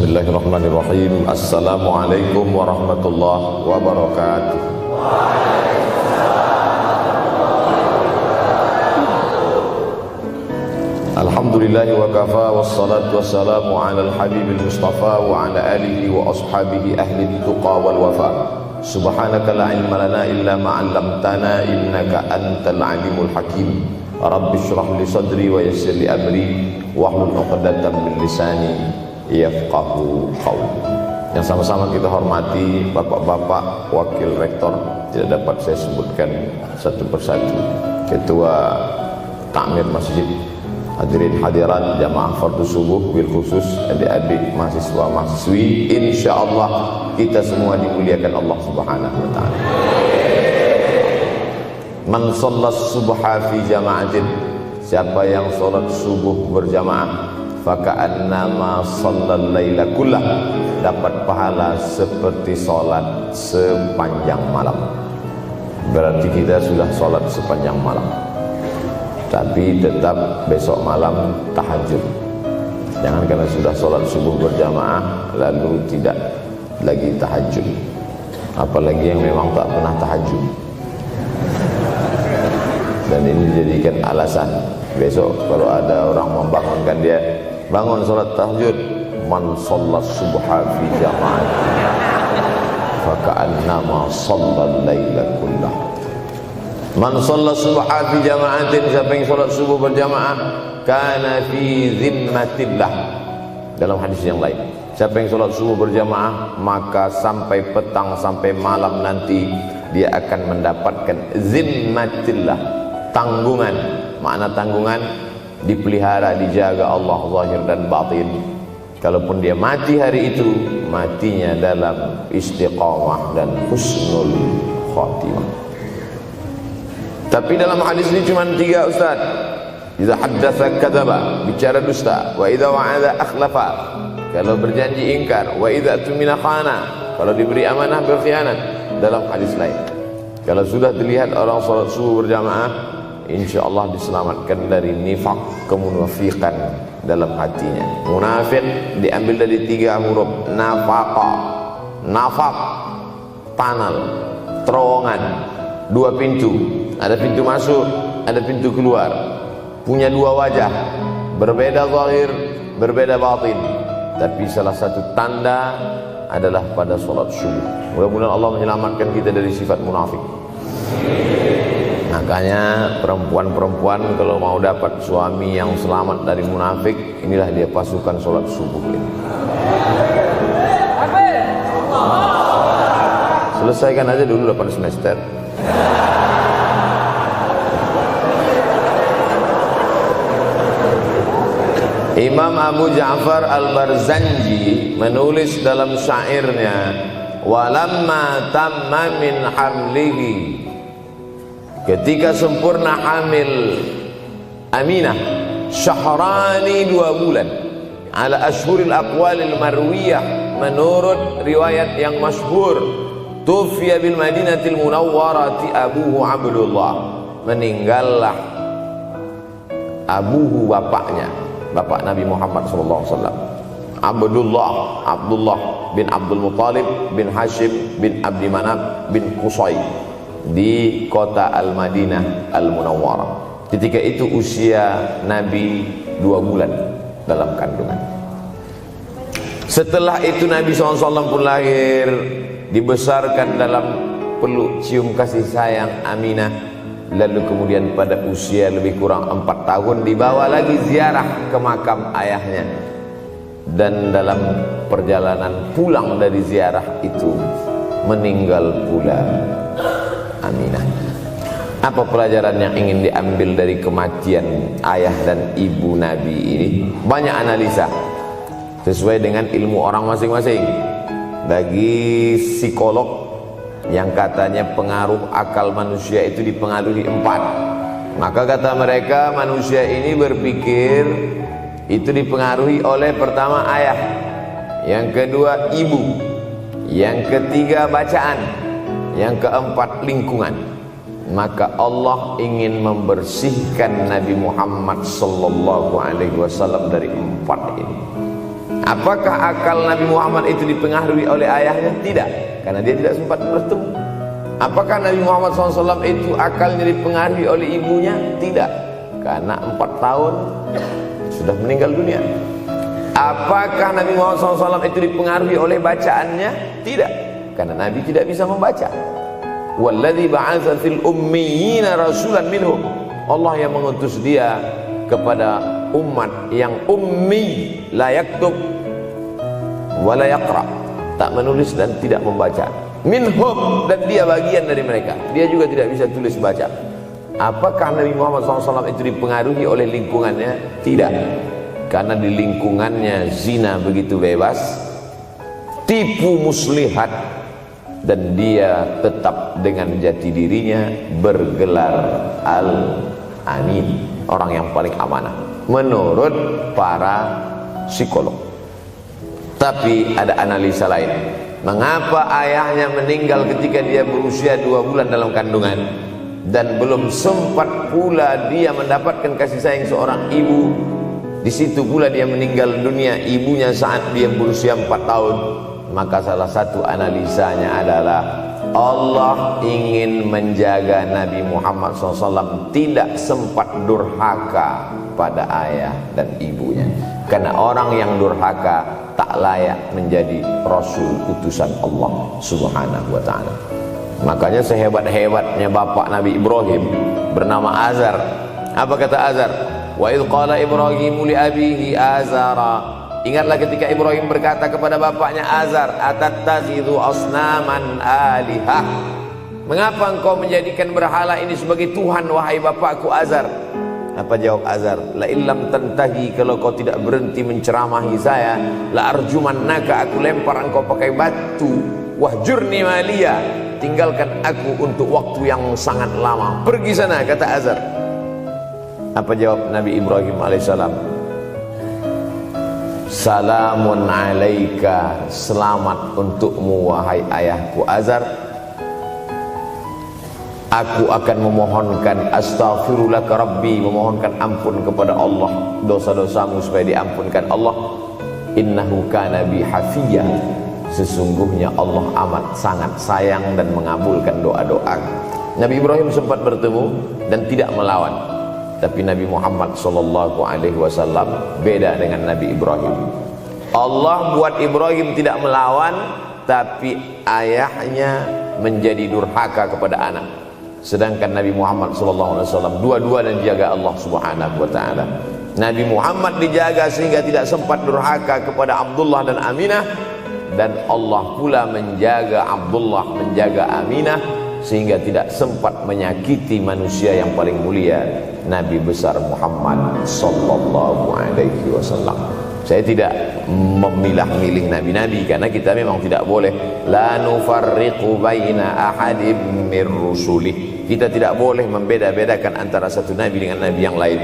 Bismillahirrahmanirrahim. Assalamualaikum warahmatullahi wabarakatuh. Alhamdulillahi wa kafa, wassalatu wassalamu ala al-habibil mustafa wa ala alihi wa ashabihi ahli tuqa wal wafa. Subhanaka la ilma lana illa ma 'allamtana innaka antal alimul hakim. Rabbi shrah li sadri wa yassir li amri wahlul 'uqdatam min lisani yafqahu qawli. Yang sama-sama kita hormati bapak-bapak wakil rektor, tidak dapat saya sebutkan satu persatu, ketua takmir masjid, hadirin hadirat jamaah fardu subuh, bil khusus adik-adik mahasiswa mahasiswi, insyaallah kita semua dimuliakan Allah Subhanahu wa taala. Man shallas subha fi jama'atin, siapa yang salat subuh berjamaah, faka'annama shallal laila kullah, dapat pahala seperti salat sepanjang malam. Berarti kita sudah salat sepanjang malam, tapi tetap besok malam tahajud. Jangan karena sudah sholat subuh berjamaah lalu tidak lagi tahajud. Apalagi yang memang tak pernah tahajud, dan ini dijadikan alasan besok kalau ada orang membangunkan dia, bangun sholat tahajud. Man shallas subha fi jama'at faka'annama shallal laila kullah. Man shalla subha fi jama'atin, siapa yang salat subuh berjamaah, kana fi zimmatillah. Dalam hadis yang lain, siapa yang salat subuh berjamaah, maka sampai petang sampai malam nanti dia akan mendapatkan zimmatillah, tanggungan. Makna tanggungan, dipelihara, dijaga Allah zahir dan batin. Kalaupun dia mati hari itu, matinya dalam istiqamah dan husnul khatimah. Tapi dalam hadis ini cuma 3 Ustaz. Idza haddatsa kadzaba, bicara dusta, wa idza wa'ada akhlafa, kalau berjanji ingkar, wa idza tumina khana, kalau diberi amanah berkhianat. Dalam hadis lain, kalau sudah dilihat orang salat subuh berjamaah, insyaallah diselamatkan dari nifaq, kemunafikan dalam hatinya. Munafik diambil dari 3 huruf, nafaqa. Nafaq, tanal, terowongan, 2 pintu. Ada pintu masuk, ada pintu keluar. Punya 2 wajah, berbeda zahir, berbeda batin. Tapi salah satu tanda adalah pada sholat subuh. Mudah-mudahan Allah menyelamatkan kita dari sifat munafik. Makanya perempuan-perempuan kalau mau dapat suami yang selamat dari munafik, inilah dia pasukan sholat subuh ini. Selesaikan aja dulu 8 semester. Imam Abu Ja'far Al-Barzanji menulis dalam syairnya, walamma tamma min hamlihi, ketika sempurna hamil Aminah, syahrani 2 bulan, ala ashhuril aqwalil marwiyah, menurut riwayat yang masyhur, tufiya bil madinatil munawwarati abuhu Abdullah, meninggallah abuhu, bapaknya, bapak Nabi Muhammad SAW, Abdullah bin Abdul Muttalib bin Hashim bin Abdi Manaf bin Qusay, di kota Al-Madinah Al-Munawwarah. Ketika itu usia Nabi 2 bulan dalam kandungan. Setelah itu Nabi SAW pun lahir, dibesarkan dalam peluk cium kasih sayang Aminah. Lalu kemudian pada usia lebih kurang 4 tahun dibawa lagi ziarah ke makam ayahnya. Dan dalam perjalanan pulang dari ziarah itu meninggal pula Aminah. Apa pelajaran yang ingin diambil dari kematian ayah dan ibu Nabi ini? Banyak analisa sesuai dengan ilmu orang masing-masing. Bagi psikolog yang katanya pengaruh akal manusia itu dipengaruhi 4, maka kata mereka manusia ini berpikir itu dipengaruhi oleh pertama ayah, yang kedua ibu, yang ketiga bacaan, yang keempat lingkungan. Maka Allah ingin membersihkan Nabi Muhammad sallallahu alaihi wasallam dari 4 ini. Apakah akal Nabi Muhammad itu dipengaruhi oleh ayahnya? Tidak, karena dia tidak sempat bertemu. Apakah Nabi Muhammad SAW itu akalnya dipengaruhi oleh ibunya? Tidak, karena 4 tahun sudah meninggal dunia. Apakah Nabi Muhammad SAW itu dipengaruhi oleh bacaannya? Tidak, karena Nabi tidak bisa membaca. Walladzi ba'atsa fil ummiyina rasulan minhum. Allah yang mengutus dia kepada umat yang ummi, la yaktub wa la yaqra, tak menulis dan tidak membaca. Minhum, dan dia bagian dari mereka, dia juga tidak bisa tulis baca. Apakah Nabi Muhammad SAW itu dipengaruhi oleh lingkungannya? Tidak, karena di lingkungannya zina begitu bebas, tipu muslihat, dan dia tetap dengan jati dirinya bergelar Al-Amin, orang yang paling amanah menurut para psikolog. Tapi ada analisa lain. Mengapa ayahnya meninggal ketika dia berusia 2 bulan dalam kandungan, dan belum sempat pula dia mendapatkan kasih sayang seorang ibu? Di situ pula dia meninggal dunia, ibunya saat dia berusia 4 tahun. Maka salah satu analisanya adalah Allah ingin menjaga Nabi Muhammad SAW tidak sempat durhaka pada ayah dan ibunya, karena orang yang durhaka tak layak menjadi Rasul utusan Allah Subhanahu wa ta'ala. Makanya sehebat-hebatnya bapak Nabi Ibrahim bernama Azar. Apa kata Azar? Wa idh qala Ibrahimu li abihi Azara. Ingatlah ketika Ibrahim berkata kepada bapaknya Azar, atattakhidhu asnaman alihah. Mengapa engkau menjadikan berhala ini sebagai Tuhan, wahai bapakku Azar? Apa jawab Azar? La illam tantahi, kalau kau tidak berhenti menceramahi saya, la arjumannaka, aku lempar engkau pakai batu. Wahjurni maliya, tinggalkan aku untuk waktu yang sangat lama. Pergi sana, kata Azar. Apa jawab Nabi Ibrahim alaihissalam? Salamun alaika, selamat untukmu wahai ayahku Azar. Aku akan memohonkan astaghfirulaka rabbi, memohonkan ampun kepada Allah dosa-dosamu supaya diampunkan Allah. Innahu kana bi hafiyya, sesungguhnya Allah amat sangat sayang dan mengabulkan doa-doa. Nabi Ibrahim sempat bertemu dan tidak melawan. Tapi Nabi Muhammad SAW beda dengan Nabi Ibrahim. Allah buat Ibrahim tidak melawan, tapi ayahnya menjadi durhaka kepada anak. Sedangkan Nabi Muhammad SAW dua-dua dan dijaga Allah Subhanahu wa ta'ala. Nabi Muhammad dijaga sehingga tidak sempat durhaka kepada Abdullah dan Aminah, dan Allah pula menjaga Abdullah, menjaga Aminah, sehingga tidak sempat menyakiti manusia yang paling mulia, Nabi besar Muhammad sallallahu alaihi wasallam. Saya tidak memilah-milih nabi-nabi, karena kita memang tidak boleh la nufarriqu baina ahadim mir rusulih. Kita tidak boleh membeda-bedakan antara satu nabi dengan nabi yang lain.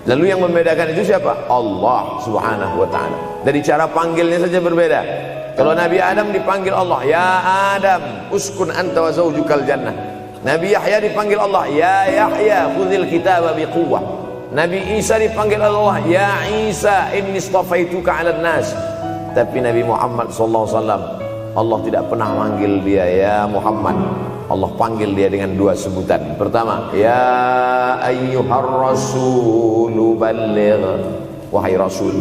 Lalu yang membedakan itu siapa? Allah Subhanahu wa ta'ala. Dari cara panggilnya saja berbeda. Kalau Nabi Adam dipanggil Allah, ya Adam uskun anta wa zawjukal jannah. Nabi Yahya dipanggil Allah, ya Yahya khudhil kitaba biquwwah. Nabi Isa dipanggil Allah, ya Isa inni istafaituka 'alan nas. Tapi Nabi Muhammad SAW, Allah tidak pernah manggil dia ya Muhammad. Allah panggil dia dengan 2 sebutan. Pertama, ya ayyuhar rasulu balligh, wahai rasul.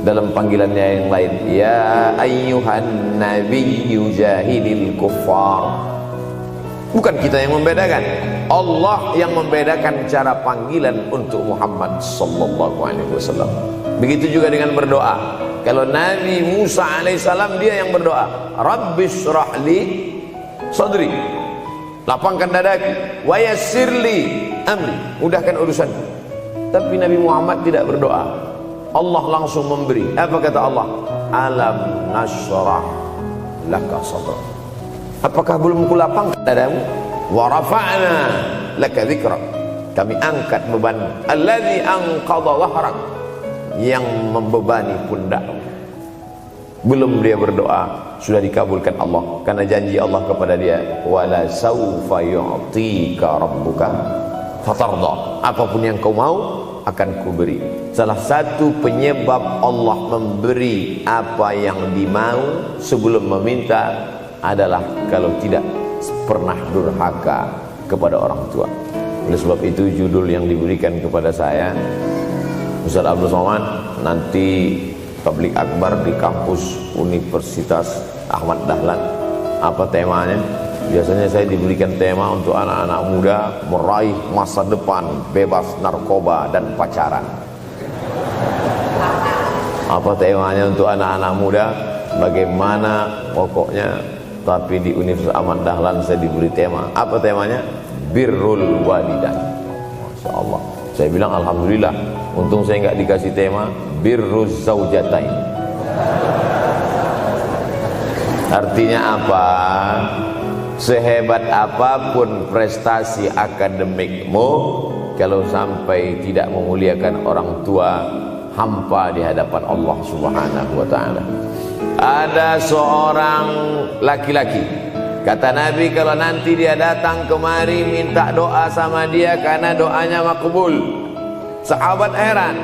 Dalam panggilannya yang lain, ya ayyuhan nabiyyu jahidil kuffar. Bukan kita yang membedakan, Allah yang membedakan cara panggilan untuk Muhammad sallallahu alaihi wasallam. Begitu juga dengan berdoa. Kalau Nabi Musa alaihissalam, dia yang berdoa, Rabbis shrahli sadri, lapangkan dadaku, wa yassirli amri, mudahkan urusanku. Tapi Nabi Muhammad tidak berdoa, Allah langsung memberi. Apa kata Allah? Alam nashrah laka sadrak. Apakah belum kulapangkan dadamu? Wa rafa'na laka dzikrak, kami angkat beban. Alladzi anqadha dhahrak, yang membebani pundakmu. Belum dia berdoa, sudah dikabulkan Allah, karena janji Allah kepada dia, wala saufa yu'tika rabbuka fatarda. Apapun yang kau mau, akan kuberi. Salah satu penyebab Allah memberi apa yang dimau sebelum meminta adalah kalau tidak pernah durhaka kepada orang tua. Oleh sebab itu judul yang diberikan kepada saya, Ustaz Abdul Somad, nanti tablik akbar di kampus Universitas Ahmad Dahlan. Apa temanya? Biasanya saya diberikan tema untuk anak-anak muda meraih masa depan bebas narkoba dan pacaran. Apa temanya untuk anak-anak muda? Bagaimana pokoknya. Tapi di Universitas Ahmad Dahlan saya diberi tema. Apa temanya? Birrul walidain. Masya Allah. Saya bilang alhamdulillah, untung saya nggak dikasih tema birruz zaujatain. Artinya apa? Sehebat apapun prestasi akademikmu, kalau sampai tidak memuliakan orang tua, hampa di hadapan Allah Subhanahu wa taala. Ada seorang laki-laki, kata Nabi, kalau nanti dia datang kemari minta doa sama dia karena doanya makbul. Sahabat heran,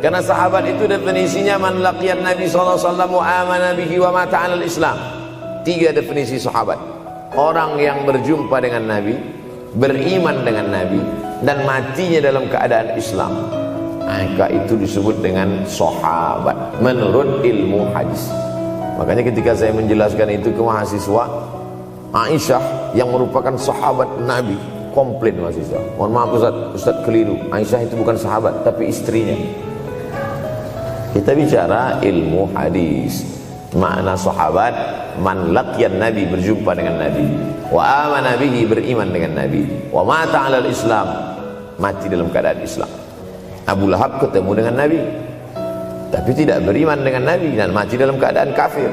karena sahabat itu definisinya man laqiyan Nabi sallallahu alaihi wasallam wa amana bihi wa mata 'alal Islam. 3 definisi sahabat: orang yang berjumpa dengan Nabi, beriman dengan Nabi, dan matinya dalam keadaan Islam. Maka itu disebut dengan sahabat menurut ilmu hadis. Makanya ketika saya menjelaskan itu ke mahasiswa, Aisyah yang merupakan sahabat Nabi, komplain mahasiswa, mohon maaf Ustaz keliru, Aisyah itu bukan sahabat tapi istrinya. Kita bicara ilmu hadis. Makna sahabat, man laqiyan Nabi, berjumpa dengan Nabi, wa amana bihi, beriman dengan Nabi, wa mata 'alal Islam, mati dalam keadaan Islam. Abu Lahab ketemu dengan Nabi tapi tidak beriman dengan Nabi dan mati dalam keadaan kafir,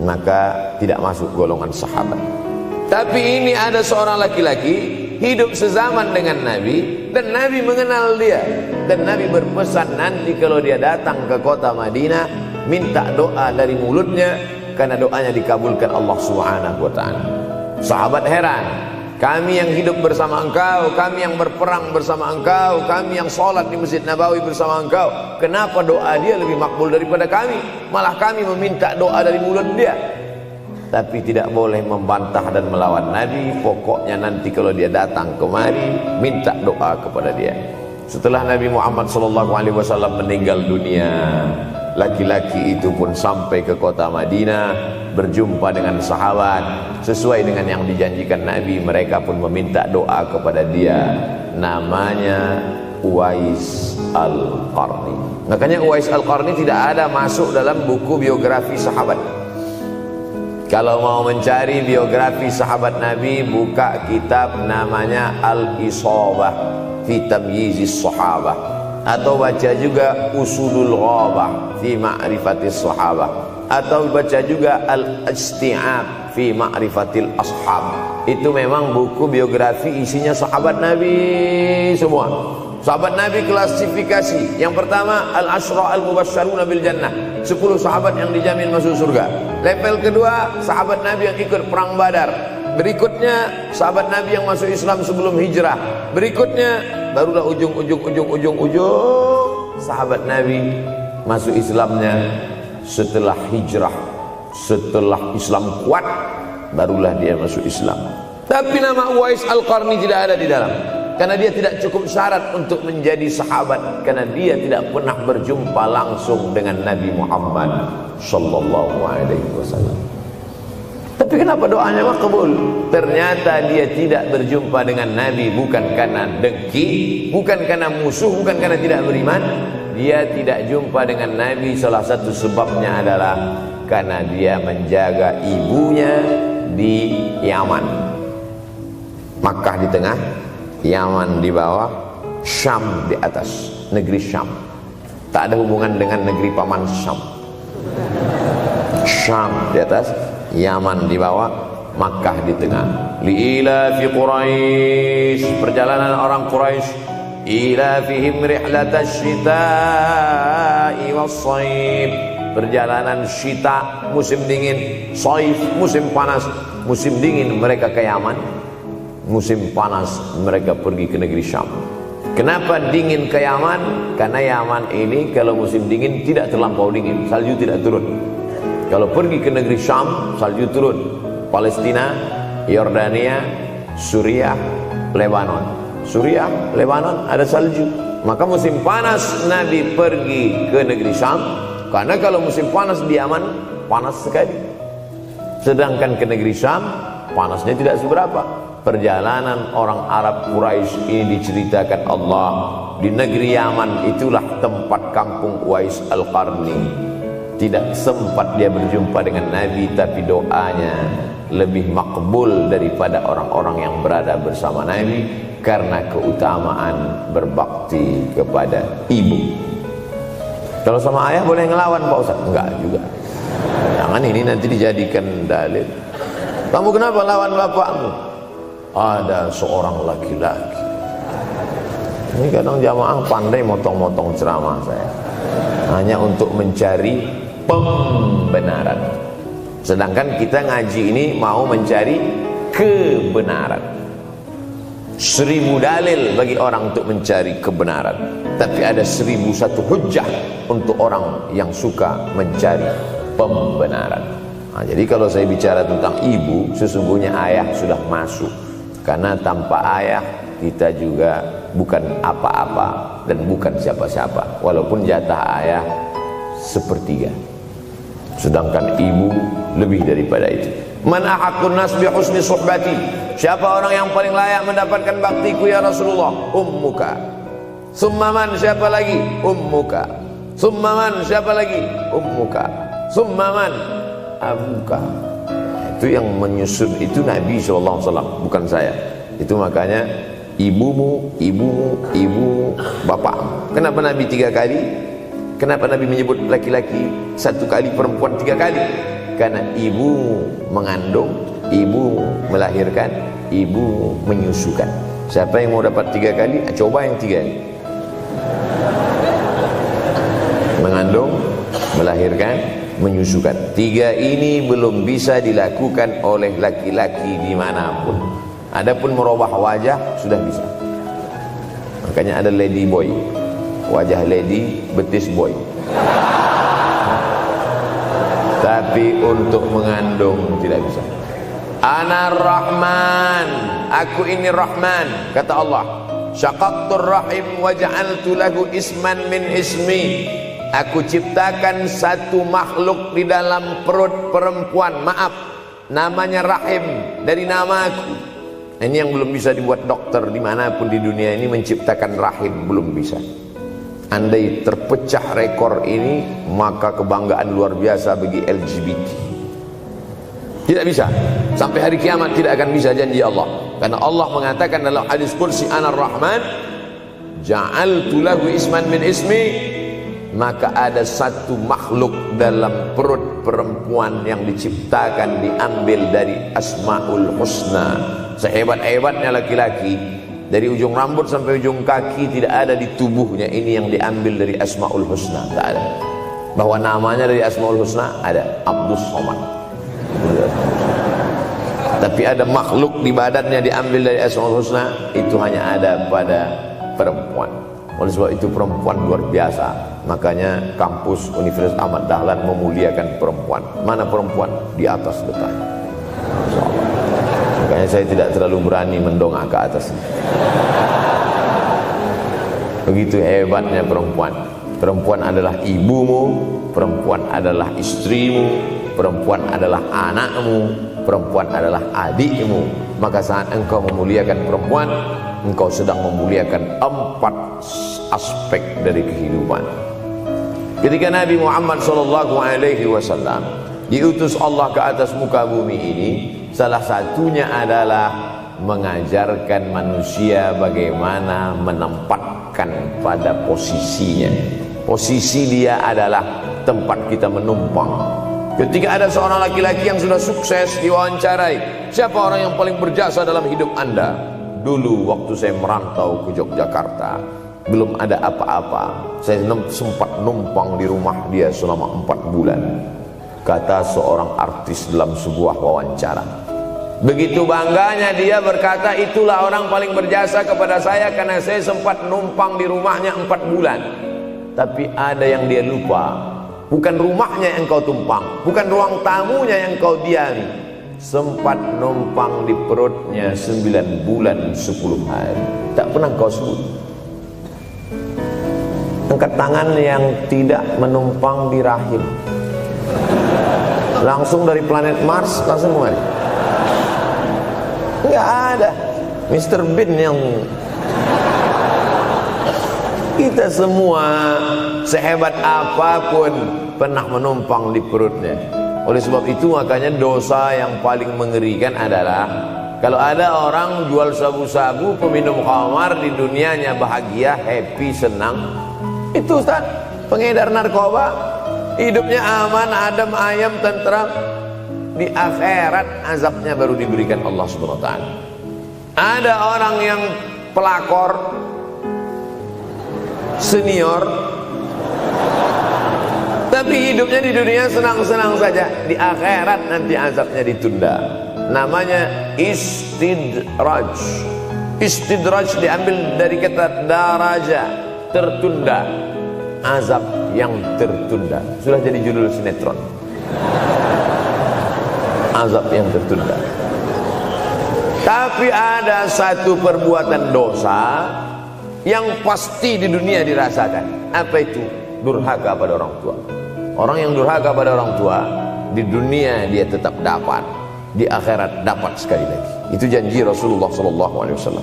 maka tidak masuk golongan sahabat. Tapi ini ada seorang laki-laki hidup sezaman dengan Nabi dan Nabi mengenal dia, dan Nabi berpesan nanti kalau dia datang ke kota Madinah minta doa dari mulutnya karena doanya dikabulkan Allah Subhanahu wa taala. Sahabat heran, kami yang hidup bersama engkau, kami yang berperang bersama engkau, kami yang sholat di Masjid Nabawi bersama engkau, kenapa doa dia lebih makbul daripada kami? Malah kami meminta doa dari mulut dia. Tapi tidak boleh membantah dan melawan Nabi. Pokoknya nanti kalau dia datang kemari minta doa kepada dia. Setelah Nabi Muhammad SAW meninggal dunia, laki-laki itu pun sampai ke kota Madinah, berjumpa dengan sahabat. Sesuai dengan yang dijanjikan Nabi, mereka pun meminta doa kepada dia. Namanya Uwais Al-Qarni. Makanya Uwais Al-Qarni tidak ada masuk dalam buku biografi sahabat. Kalau mau mencari biografi sahabat Nabi, buka kitab namanya Al-Isabah fi Tamyizis Sahabah, atau baca juga Usulul Ghabah fi Ma'rifatis Sahabah, atau baca juga Al-Isti'ab fi Ma'rifatil Ashab. Itu memang buku biografi isinya sahabat Nabi semua. Sahabat Nabi klasifikasi. Yang pertama, Al-Ashra Al-Mubasysyaruna bil Jannah, 10 sahabat yang dijamin masuk surga. Level kedua, sahabat Nabi yang ikut perang Badar. Berikutnya, sahabat Nabi yang masuk Islam sebelum hijrah. Berikutnya, barulah ujung sahabat Nabi masuk Islamnya setelah hijrah, setelah Islam kuat, barulah dia masuk Islam. Tapi nama Uwais Al-Qarni tidak ada di dalam, karena dia tidak cukup syarat untuk menjadi sahabat, karena dia tidak pernah berjumpa langsung dengan Nabi Muhammad sallallahu alaihi wasallam. Tapi kenapa doanya makbul? Ternyata dia tidak berjumpa dengan Nabi bukan karena dengki, bukan karena musuh, bukan karena tidak beriman. Dia tidak jumpa dengan Nabi, salah satu sebabnya adalah karena dia menjaga ibunya di Yaman. Makkah di tengah, Yaman di bawah, Syam di atas, negeri Syam. Tak ada hubungan dengan negeri paman Syam. Syam di atas, Yaman di bawah, Makkah di tengah. Liila fi Quraisy, perjalanan orang Quraisy. Ila fihim rihlatash shita'i was-shaib, perjalanan syita musim dingin, shaif musim panas. Musim dingin mereka ke Yaman, musim panas mereka pergi ke negeri Syam. Kenapa dingin ke Yaman? Karena Yaman ini kalau musim dingin tidak terlampau dingin, salju tidak turun. Kalau pergi ke negeri Syam, salju turun. Palestina, Yordania, Suriah, Lebanon. Suriah, Lebanon ada salju. Maka musim panas Nabi pergi ke negeri Syam, karena kalau musim panas di Yaman panas sekali. Sedangkan ke negeri Syam panasnya tidak seberapa. Perjalanan orang Arab Quraisy ini diceritakan Allah, di negeri Yaman itulah tempat kampung Uwais Al-Qarni. Tidak sempat dia berjumpa dengan Nabi, tapi doanya lebih makbul daripada orang-orang yang berada bersama Nabi, karena keutamaan berbakti kepada ibu. Kalau sama ayah boleh ngelawan Pak Ustaz? Enggak juga. Jangan ini nanti dijadikan dalil. Kamu kenapa lawan bapakmu? Ada seorang laki-laki. Ini kadang jamaah pandai motong-motong ceramah saya, hanya untuk mencari pembenaran. Sedangkan kita ngaji ini mau mencari kebenaran. 1000 dalil bagi orang untuk mencari kebenaran, tapi ada 1001 hujjah untuk orang yang suka mencari pembenaran. Nah, jadi kalau saya bicara tentang ibu, sesungguhnya ayah sudah masuk. Karena tanpa ayah kita juga bukan apa-apa dan bukan siapa-siapa, walaupun jatah ayah sepertiga, sedangkan ibu lebih daripada itu. Man ahaqqun nas bi husni suhbati, siapa orang yang paling layak mendapatkan baktiku ya Rasulullah? Ummuka. Summa man, siapa lagi? Ummuka. Summa man, siapa lagi? Ummuka. Summa man, abuka. Itu yang menyusun itu Nabi SAW, bukan saya. Itu makanya ibumu, ibumu, ibumu, bapakmu. Kenapa Nabi 3 kali? Kenapa Nabi menyebut laki-laki 1 kali, perempuan 3 kali? Karena ibumu mengandung, ibumu melahirkan, ibumu menyusukan. Siapa yang mau dapat 3 kali? Coba yang 3 ini. Mengandung, melahirkan, menyusukan. 3 ini belum bisa dilakukan oleh laki-laki dimanapun. Adapun merubah wajah sudah bisa. Makanya ada lady boy, wajah lady, betis boy. Tapi untuk mengandung tidak bisa. Ana Rahman, aku ini Rahman, kata Allah. Syaqaqtur rahim wa ja'altu lahu isman min ismi. Aku ciptakan satu makhluk di dalam perut perempuan, maaf, namanya rahim, dari namaku. Ini yang belum bisa dibuat dokter dimanapun di dunia ini, menciptakan rahim, belum bisa. Andai terpecah rekor ini, maka kebanggaan luar biasa bagi LGBT. Tidak bisa, sampai hari kiamat tidak akan bisa, janji Allah. Karena Allah mengatakan dalam hadis kursi, Anar Rahman ja'altu lahu isman min ismi. Maka ada satu makhluk dalam perut perempuan yang diciptakan, diambil dari Asmaul Husna. Sehebat-hebatnya laki-laki, dari ujung rambut sampai ujung kaki tidak ada di tubuhnya ini yang diambil dari Asmaul Husna, tak ada. Bahwa namanya dari Asmaul Husna ada, Abdus Somad. Tapi ada makhluk di badannya diambil dari Asmaul Husna, itu hanya ada pada perempuan. Oleh sebab itu perempuan luar biasa. Makanya kampus Universitas Ahmad Dahlan memuliakan perempuan. Mana perempuan? Di atas letak. Makanya saya tidak terlalu berani mendongak ke atas. Begitu hebatnya perempuan. Perempuan adalah ibumu, perempuan adalah istrimu, perempuan adalah anakmu, perempuan adalah adikmu. Maka saat engkau memuliakan perempuan, engkau sedang memuliakan 4 aspek dari kehidupan. Ketika Nabi Muhammad SAW diutus Allah ke atas muka bumi ini, salah satunya adalah mengajarkan manusia bagaimana menempatkan pada posisinya. Posisi dia adalah tempat kita menumpang. Ketika ada seorang laki-laki yang sudah sukses diwawancarai, siapa orang yang paling berjasa dalam hidup Anda? Dulu waktu saya merantau ke Yogyakarta, belum ada apa-apa, saya sempat numpang di rumah dia selama 4 bulan. Kata seorang artis dalam sebuah wawancara, Begitu bangganya dia berkata, itulah orang paling berjasa kepada saya karena saya sempat numpang di rumahnya 4 bulan. Tapi ada yang dia lupa, bukan rumahnya yang kau tumpang, bukan ruang tamunya yang kau diami, sempat numpang di perutnya 9 bulan 10 hari. Tak pernah kau sebut. Angkat tangan yang tidak menumpang di rahim. Langsung dari planet Mars langsung kemari. Enggak ada. Mr. Bean yang... Kita semua sehebat apapun pernah menumpang di perutnya. Oleh sebab itu makanya dosa yang paling mengerikan adalah kalau ada orang jual sabu-sabu, peminum khamar, di dunianya bahagia, happy, senang. Itu Ustaz, pengedar narkoba, hidupnya aman, adem, ayam, tentram. Di akhirat azabnya baru diberikan Allah Subhanahu wa taala. Ada orang yang pelakor senior, tapi hidupnya di dunia senang-senang saja. Di akhirat nanti azabnya ditunda. Namanya istidraj. Istidraj diambil dari kata daraja, tertunda. Azab yang tertunda. Sudah jadi judul sinetron. Azab yang tertunda. Tapi ada satu perbuatan dosa yang pasti di dunia dirasakan. Apa itu? Durhaka pada orang tua. Orang yang durhaka pada orang tua, di dunia dia tetap dapat, di akhirat dapat sekali lagi. Itu janji Rasulullah SAW.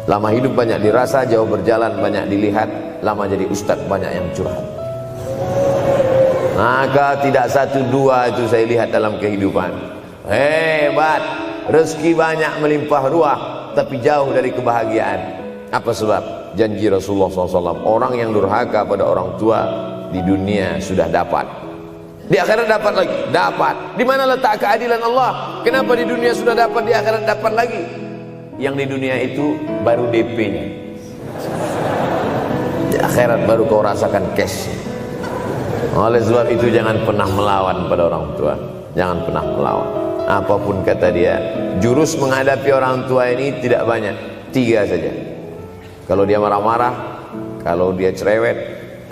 Lama hidup banyak dirasa, jauh berjalan banyak dilihat, lama jadi ustadz banyak yang curhat. Maka tidak 1 2 itu saya lihat dalam kehidupan. Hebat, rezeki banyak melimpah ruah, tapi jauh dari kebahagiaan. Apa sebab? Janji Rasulullah SAW, orang yang durhaka pada orang tua di dunia sudah dapat, di akhirat dapat lagi. Dapat. Di mana letak keadilan Allah? Kenapa di dunia sudah dapat, di akhirat dapat lagi? Yang di dunia itu baru DP-nya, di akhirat baru kau rasakan cash. Oleh sebab itu jangan pernah melawan pada orang tua. Jangan pernah melawan. Apapun kata dia, jurus menghadapi orang tua ini tidak banyak, 3 saja. Kalau dia marah-marah, kalau dia cerewet,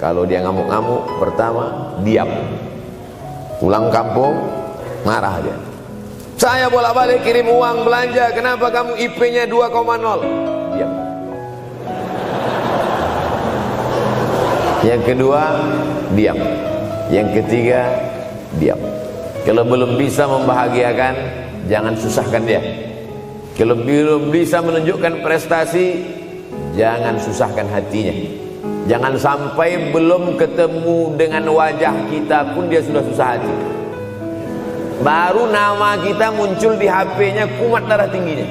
kalau dia ngamuk-ngamuk, pertama diam. Pulang kampung marah aja. Saya bolak-balik kirim uang belanja, kenapa kamu IP-nya 2,0? Diam. Yang kedua, diam. Yang ketiga, diam. Kalau belum bisa membahagiakan, jangan susahkan dia. Kalau belum bisa menunjukkan prestasi, jangan susahkan hatinya. Jangan sampai belum ketemu dengan wajah kita pun dia sudah susah hati. Baru nama kita muncul di HP-nya, kumat darah tingginya.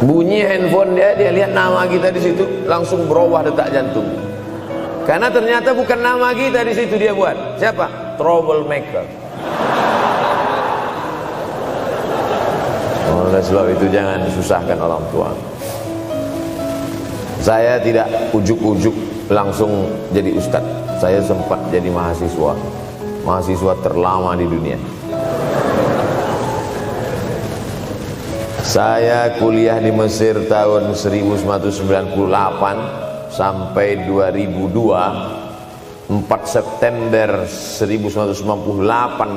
Bunyi handphone dia lihat nama kita di situ, langsung berubah detak jantung. Karena ternyata bukan nama kita di situ dia buat. Siapa? Troublemaker. Oleh sebab itu jangan susahkan orang tua. Saya tidak ujuk-ujuk langsung jadi ustadz. Saya sempat jadi mahasiswa terlama di dunia. Saya kuliah di Mesir tahun 1998 sampai 2002. 4 September 1998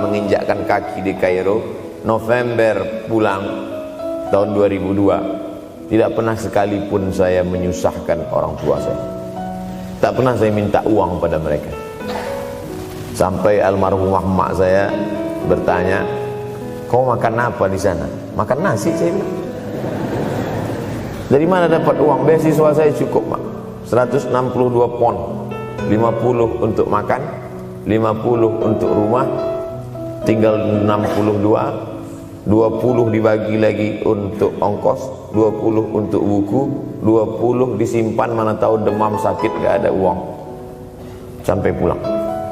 menginjakkan kaki di Kairo. November pulang tahun 2002. Tidak pernah sekalipun saya menyusahkan orang tua saya. Tak pernah saya minta uang pada mereka. Sampai almarhumah emak saya bertanya, kau makan apa di sana? Makan nasi, saya bilang. Dari mana dapat uang? Beasiswa saya cukup, Mak. 162 pon. 50 untuk makan, 50 untuk rumah, tinggal 62. 20 dibagi lagi untuk ongkos, 20 untuk buku, 20 disimpan, mana tahu demam sakit gak ada uang. Sampai pulang.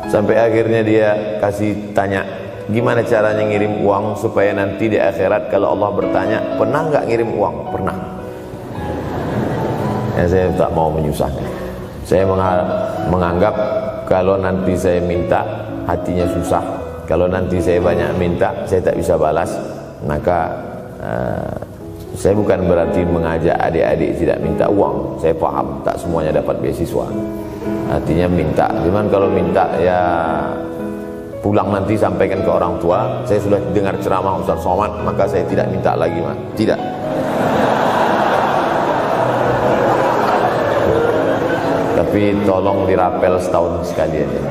Sampai akhirnya dia kasih tanya, gimana caranya ngirim uang supaya nanti di akhirat kalau Allah bertanya, pernah gak ngirim uang? Pernah. Ya, saya tak mau menyusahkan. Saya menganggap kalau nanti saya minta hatinya susah, Kalau nanti saya banyak minta, saya tak bisa balas, maka saya bukan berarti mengajak adik-adik tidak minta uang. Saya paham tak semuanya dapat beasiswa, artinya minta. Cuman kalau minta ya pulang nanti sampaikan ke orang tua, saya sudah dengar ceramah Ustaz Somad, maka saya tidak minta lagi, Mas. Tidak. Tapi tolong dirapel setahun sekali aja.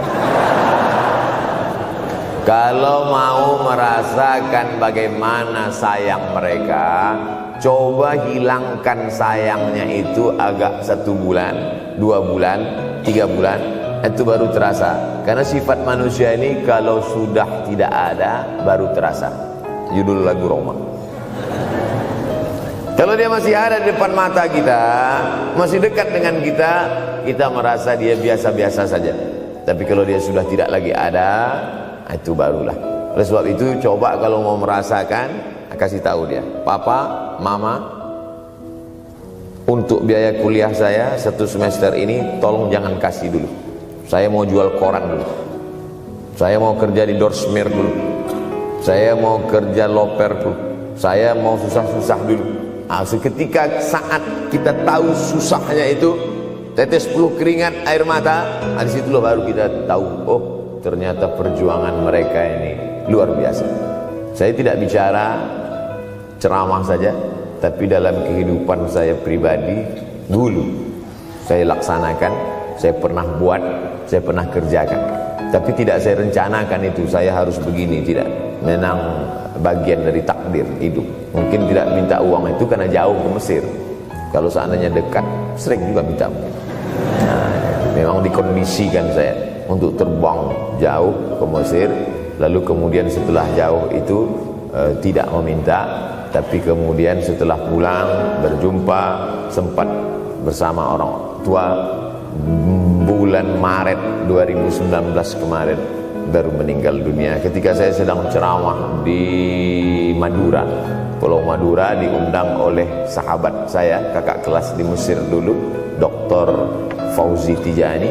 Kalau mau merasakan bagaimana sayang mereka, coba hilangkan sayangnya itu agak 1 bulan, 2 bulan, 3 bulan, itu baru terasa. Karena sifat manusia ini kalau sudah tidak ada baru terasa. Judul lagu Roma. Kalau dia masih ada di depan mata kita, masih dekat dengan kita, kita merasa dia biasa-biasa saja. Tapi kalau dia sudah tidak lagi ada, itu barulah. Oleh sebab itu coba kalau mau merasakan, kasih tahu dia, Papa, Mama, untuk biaya kuliah saya 1 semester ini tolong jangan kasih dulu. Saya mau jual koran dulu, saya mau kerja di Dorsmir dulu, saya mau kerja loper dulu, saya mau susah-susah dulu. Seketika saat kita tahu susahnya itu, tetes peluh keringat, air mata, di situlah baru kita tahu, oh ternyata perjuangan mereka ini luar biasa. Saya tidak bicara ceramah saja, tapi dalam kehidupan saya pribadi dulu saya laksanakan, saya pernah buat, saya pernah kerjakan. Tapi tidak saya rencanakan itu saya harus begini, tidak. Memang bagian dari takdir hidup. Mungkin tidak minta uang itu karena jauh ke Mesir. Kalau seandainya dekat, sering juga minta. Memang dikondisikan saya untuk terbang jauh ke Mesir, lalu kemudian setelah jauh itu tidak meminta, tapi kemudian setelah pulang berjumpa, sempat bersama orang tua. Bulan Maret 2019 kemarin baru meninggal dunia ketika saya sedang ceramah di Madura, Pulau Madura, diundang oleh sahabat saya, kakak kelas di Mesir dulu, Dr. Fauzi Tijani.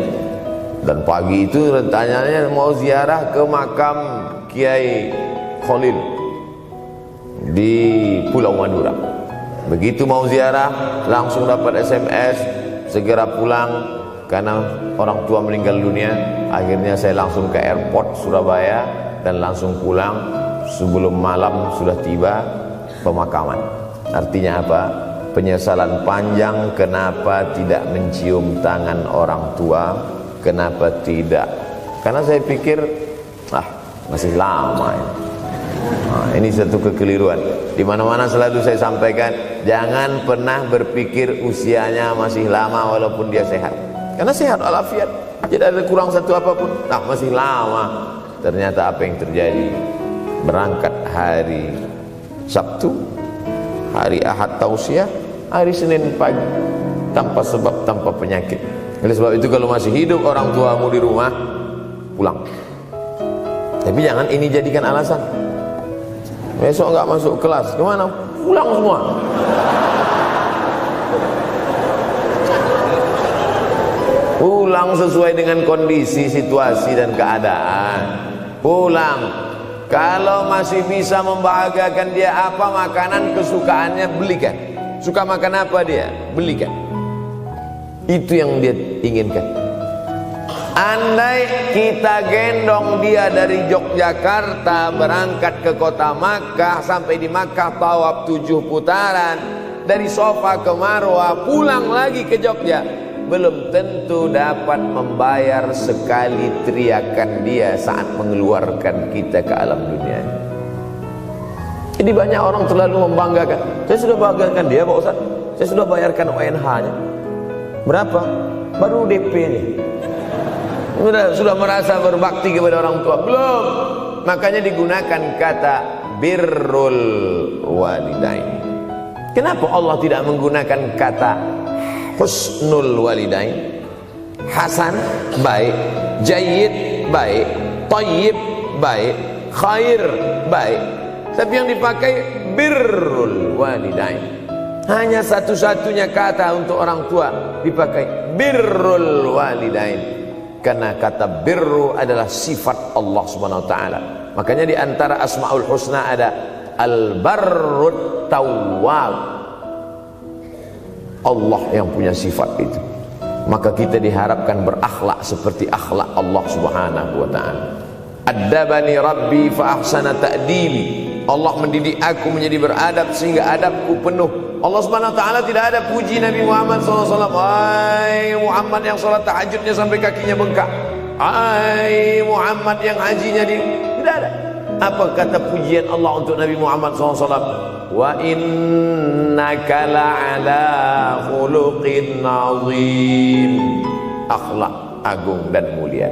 Dan pagi itu rencananya mau ziarah ke makam Kiai Khalil di Pulau Madura. Begitu mau ziarah langsung dapat SMS segera pulang karena orang tua meninggal dunia. Akhirnya saya langsung ke airport Surabaya dan langsung pulang. Sebelum malam sudah tiba pemakaman. Artinya apa? Penyesalan panjang, kenapa tidak mencium tangan orang tua, kenapa tidak. Karena saya pikir masih lama ini. Ini satu kekeliruan. Di mana-mana selalu saya sampaikan, jangan pernah berpikir usianya masih lama walaupun dia sehat. Karena sehat walafiat, tidak ada kurang satu apapun. Masih lama. Ternyata apa yang terjadi? Berangkat hari Sabtu, hari Ahad tausiah, hari Senin pagi, tanpa sebab, tanpa penyakit. Oleh sebab itu kalau masih hidup orang tuamu di rumah, pulang. Tapi jangan ini jadikan alasan. Besok nggak masuk kelas, kemana? Pulang semua. Pulang sesuai dengan kondisi, situasi dan keadaan. Pulang. Kalau masih bisa membahagiakan dia apa makanan kesukaannya, belikan. Suka makan apa dia, belikan. Itu yang dia inginkan. Andai kita gendong dia dari Yogyakarta berangkat ke kota Makkah, sampai di Makkah tawaf 7 putaran, dari Safa ke Marwah, pulang lagi ke Jogja, belum tentu dapat membayar sekali teriakan dia saat mengeluarkan kita ke alam dunia. Jadi banyak orang terlalu membanggakan. Saya sudah banggakan dia Pak Ustaz, saya sudah bayarkan ONH-nya. Berapa? Baru DP nih. Sudah merasa berbakti kepada orang tua? Belum. Makanya digunakan kata birrul walidain. Kenapa Allah tidak menggunakan kata husnul walidain? Hasan baik, jayyid baik, thayyib baik, khair baik. Tapi yang dipakai birrul walidain. Hanya satu-satunya kata untuk orang tua dipakai birrul walidain. Karena kata birru adalah sifat Allah Subhanahu wa taala. Makanya di antara Asmaul Husna ada Al-Barrut Tawwab. Allah yang punya sifat itu. Maka kita diharapkan berakhlak seperti akhlak Allah Subhanahu wa taala. Addabani Rabbi fa ahsana ta'dibi. Allah mendidik aku menjadi beradab sehingga adabku penuh. Allah Subhanahu wa taala tidak ada puji Nabi Muhammad SAW. Hai Muhammad yang salat tahajudnya sampai kakinya bengkak. Hai Muhammad yang hajinya tidak ada. Apa kata pujian Allah untuk Nabi Muhammad SAW? Wa innaka la'ala khuluqin azim. Akhlak agung dan mulia.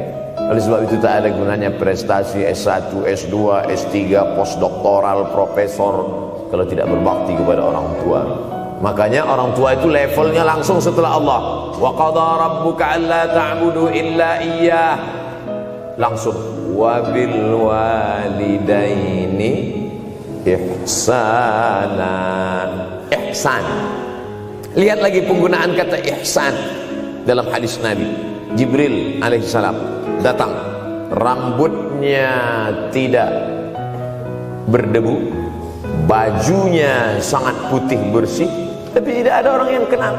Oleh sebab itu tak ada gunanya prestasi S1, S2, S3, postdoktoral, profesor kalau tidak berbakti kepada orang tua. Makanya orang tua itu levelnya langsung setelah Allah. Wa qadha rabbuka alla ta'budu illa iyyah. Langsung wa bil walidaini ihsana. Ihsan. Lihat lagi penggunaan kata ihsan dalam hadis Nabi. Jibril alaihissalam datang, rambutnya tidak berdebu, bajunya sangat putih bersih, tapi tidak ada orang yang kenal.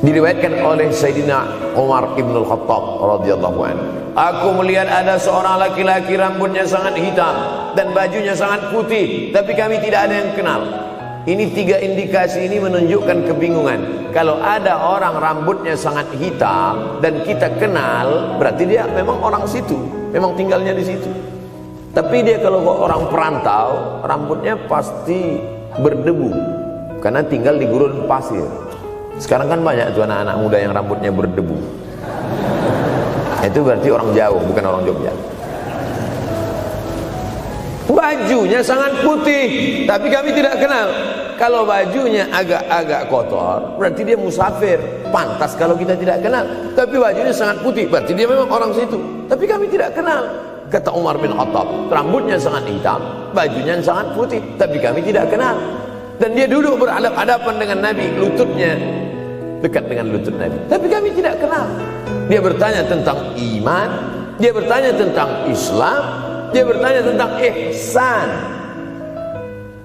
Diriwayatkan oleh Sayyidina Umar ibn al-Khattab radhiyallahu anhu, aku melihat ada seorang laki-laki rambutnya sangat hitam dan bajunya sangat putih, tapi kami tidak ada yang kenal. Ini tiga indikasi ini menunjukkan kebingungan. Kalau ada orang rambutnya sangat hitam dan kita kenal, berarti dia memang orang situ, memang tinggalnya di situ. Tapi dia kalau orang perantau, rambutnya pasti berdebu karena tinggal di gurun pasir. Sekarang kan banyak tuh anak-anak muda yang rambutnya berdebu. Itu berarti orang jauh, bukan orang Jogja. Bajunya sangat putih, tapi kami tidak kenal. Kalau bajunya agak-agak kotor, berarti dia musafir. Pantas kalau kita tidak kenal. Tapi bajunya sangat putih, berarti dia memang orang situ. Tapi kami tidak kenal. Kata Umar bin Khattab, rambutnya sangat hitam, bajunya sangat putih, tapi kami tidak kenal. Dan dia duduk berhadapan-hadapan dengan Nabi, lututnya dekat dengan lutut Nabi, tapi kami tidak kenal. Dia bertanya tentang iman, dia bertanya tentang Islam, dia bertanya tentang ihsan.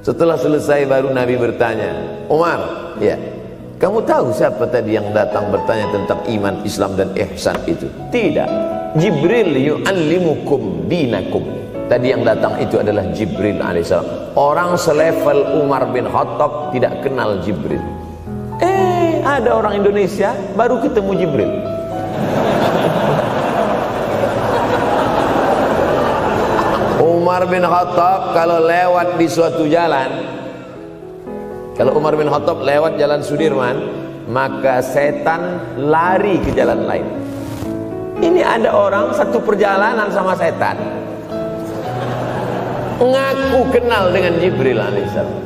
Setelah selesai baru Nabi bertanya, Umar, ya, kamu tahu siapa tadi yang datang bertanya tentang iman, Islam dan ihsan itu? Tidak, Jibril yu'allimukum dinakum. Tadi yang datang itu adalah Jibril alaihissalam. Orang selevel Umar bin Khattab tidak kenal Jibril. Ada orang Indonesia baru ketemu Jibril. Umar bin Khattab kalau lewat di suatu jalan, kalau Umar bin Khattab lewat jalan Sudirman, maka setan lari ke jalan lain. Ini ada orang satu perjalanan sama setan, ngaku kenal dengan Jibril alaihissalam.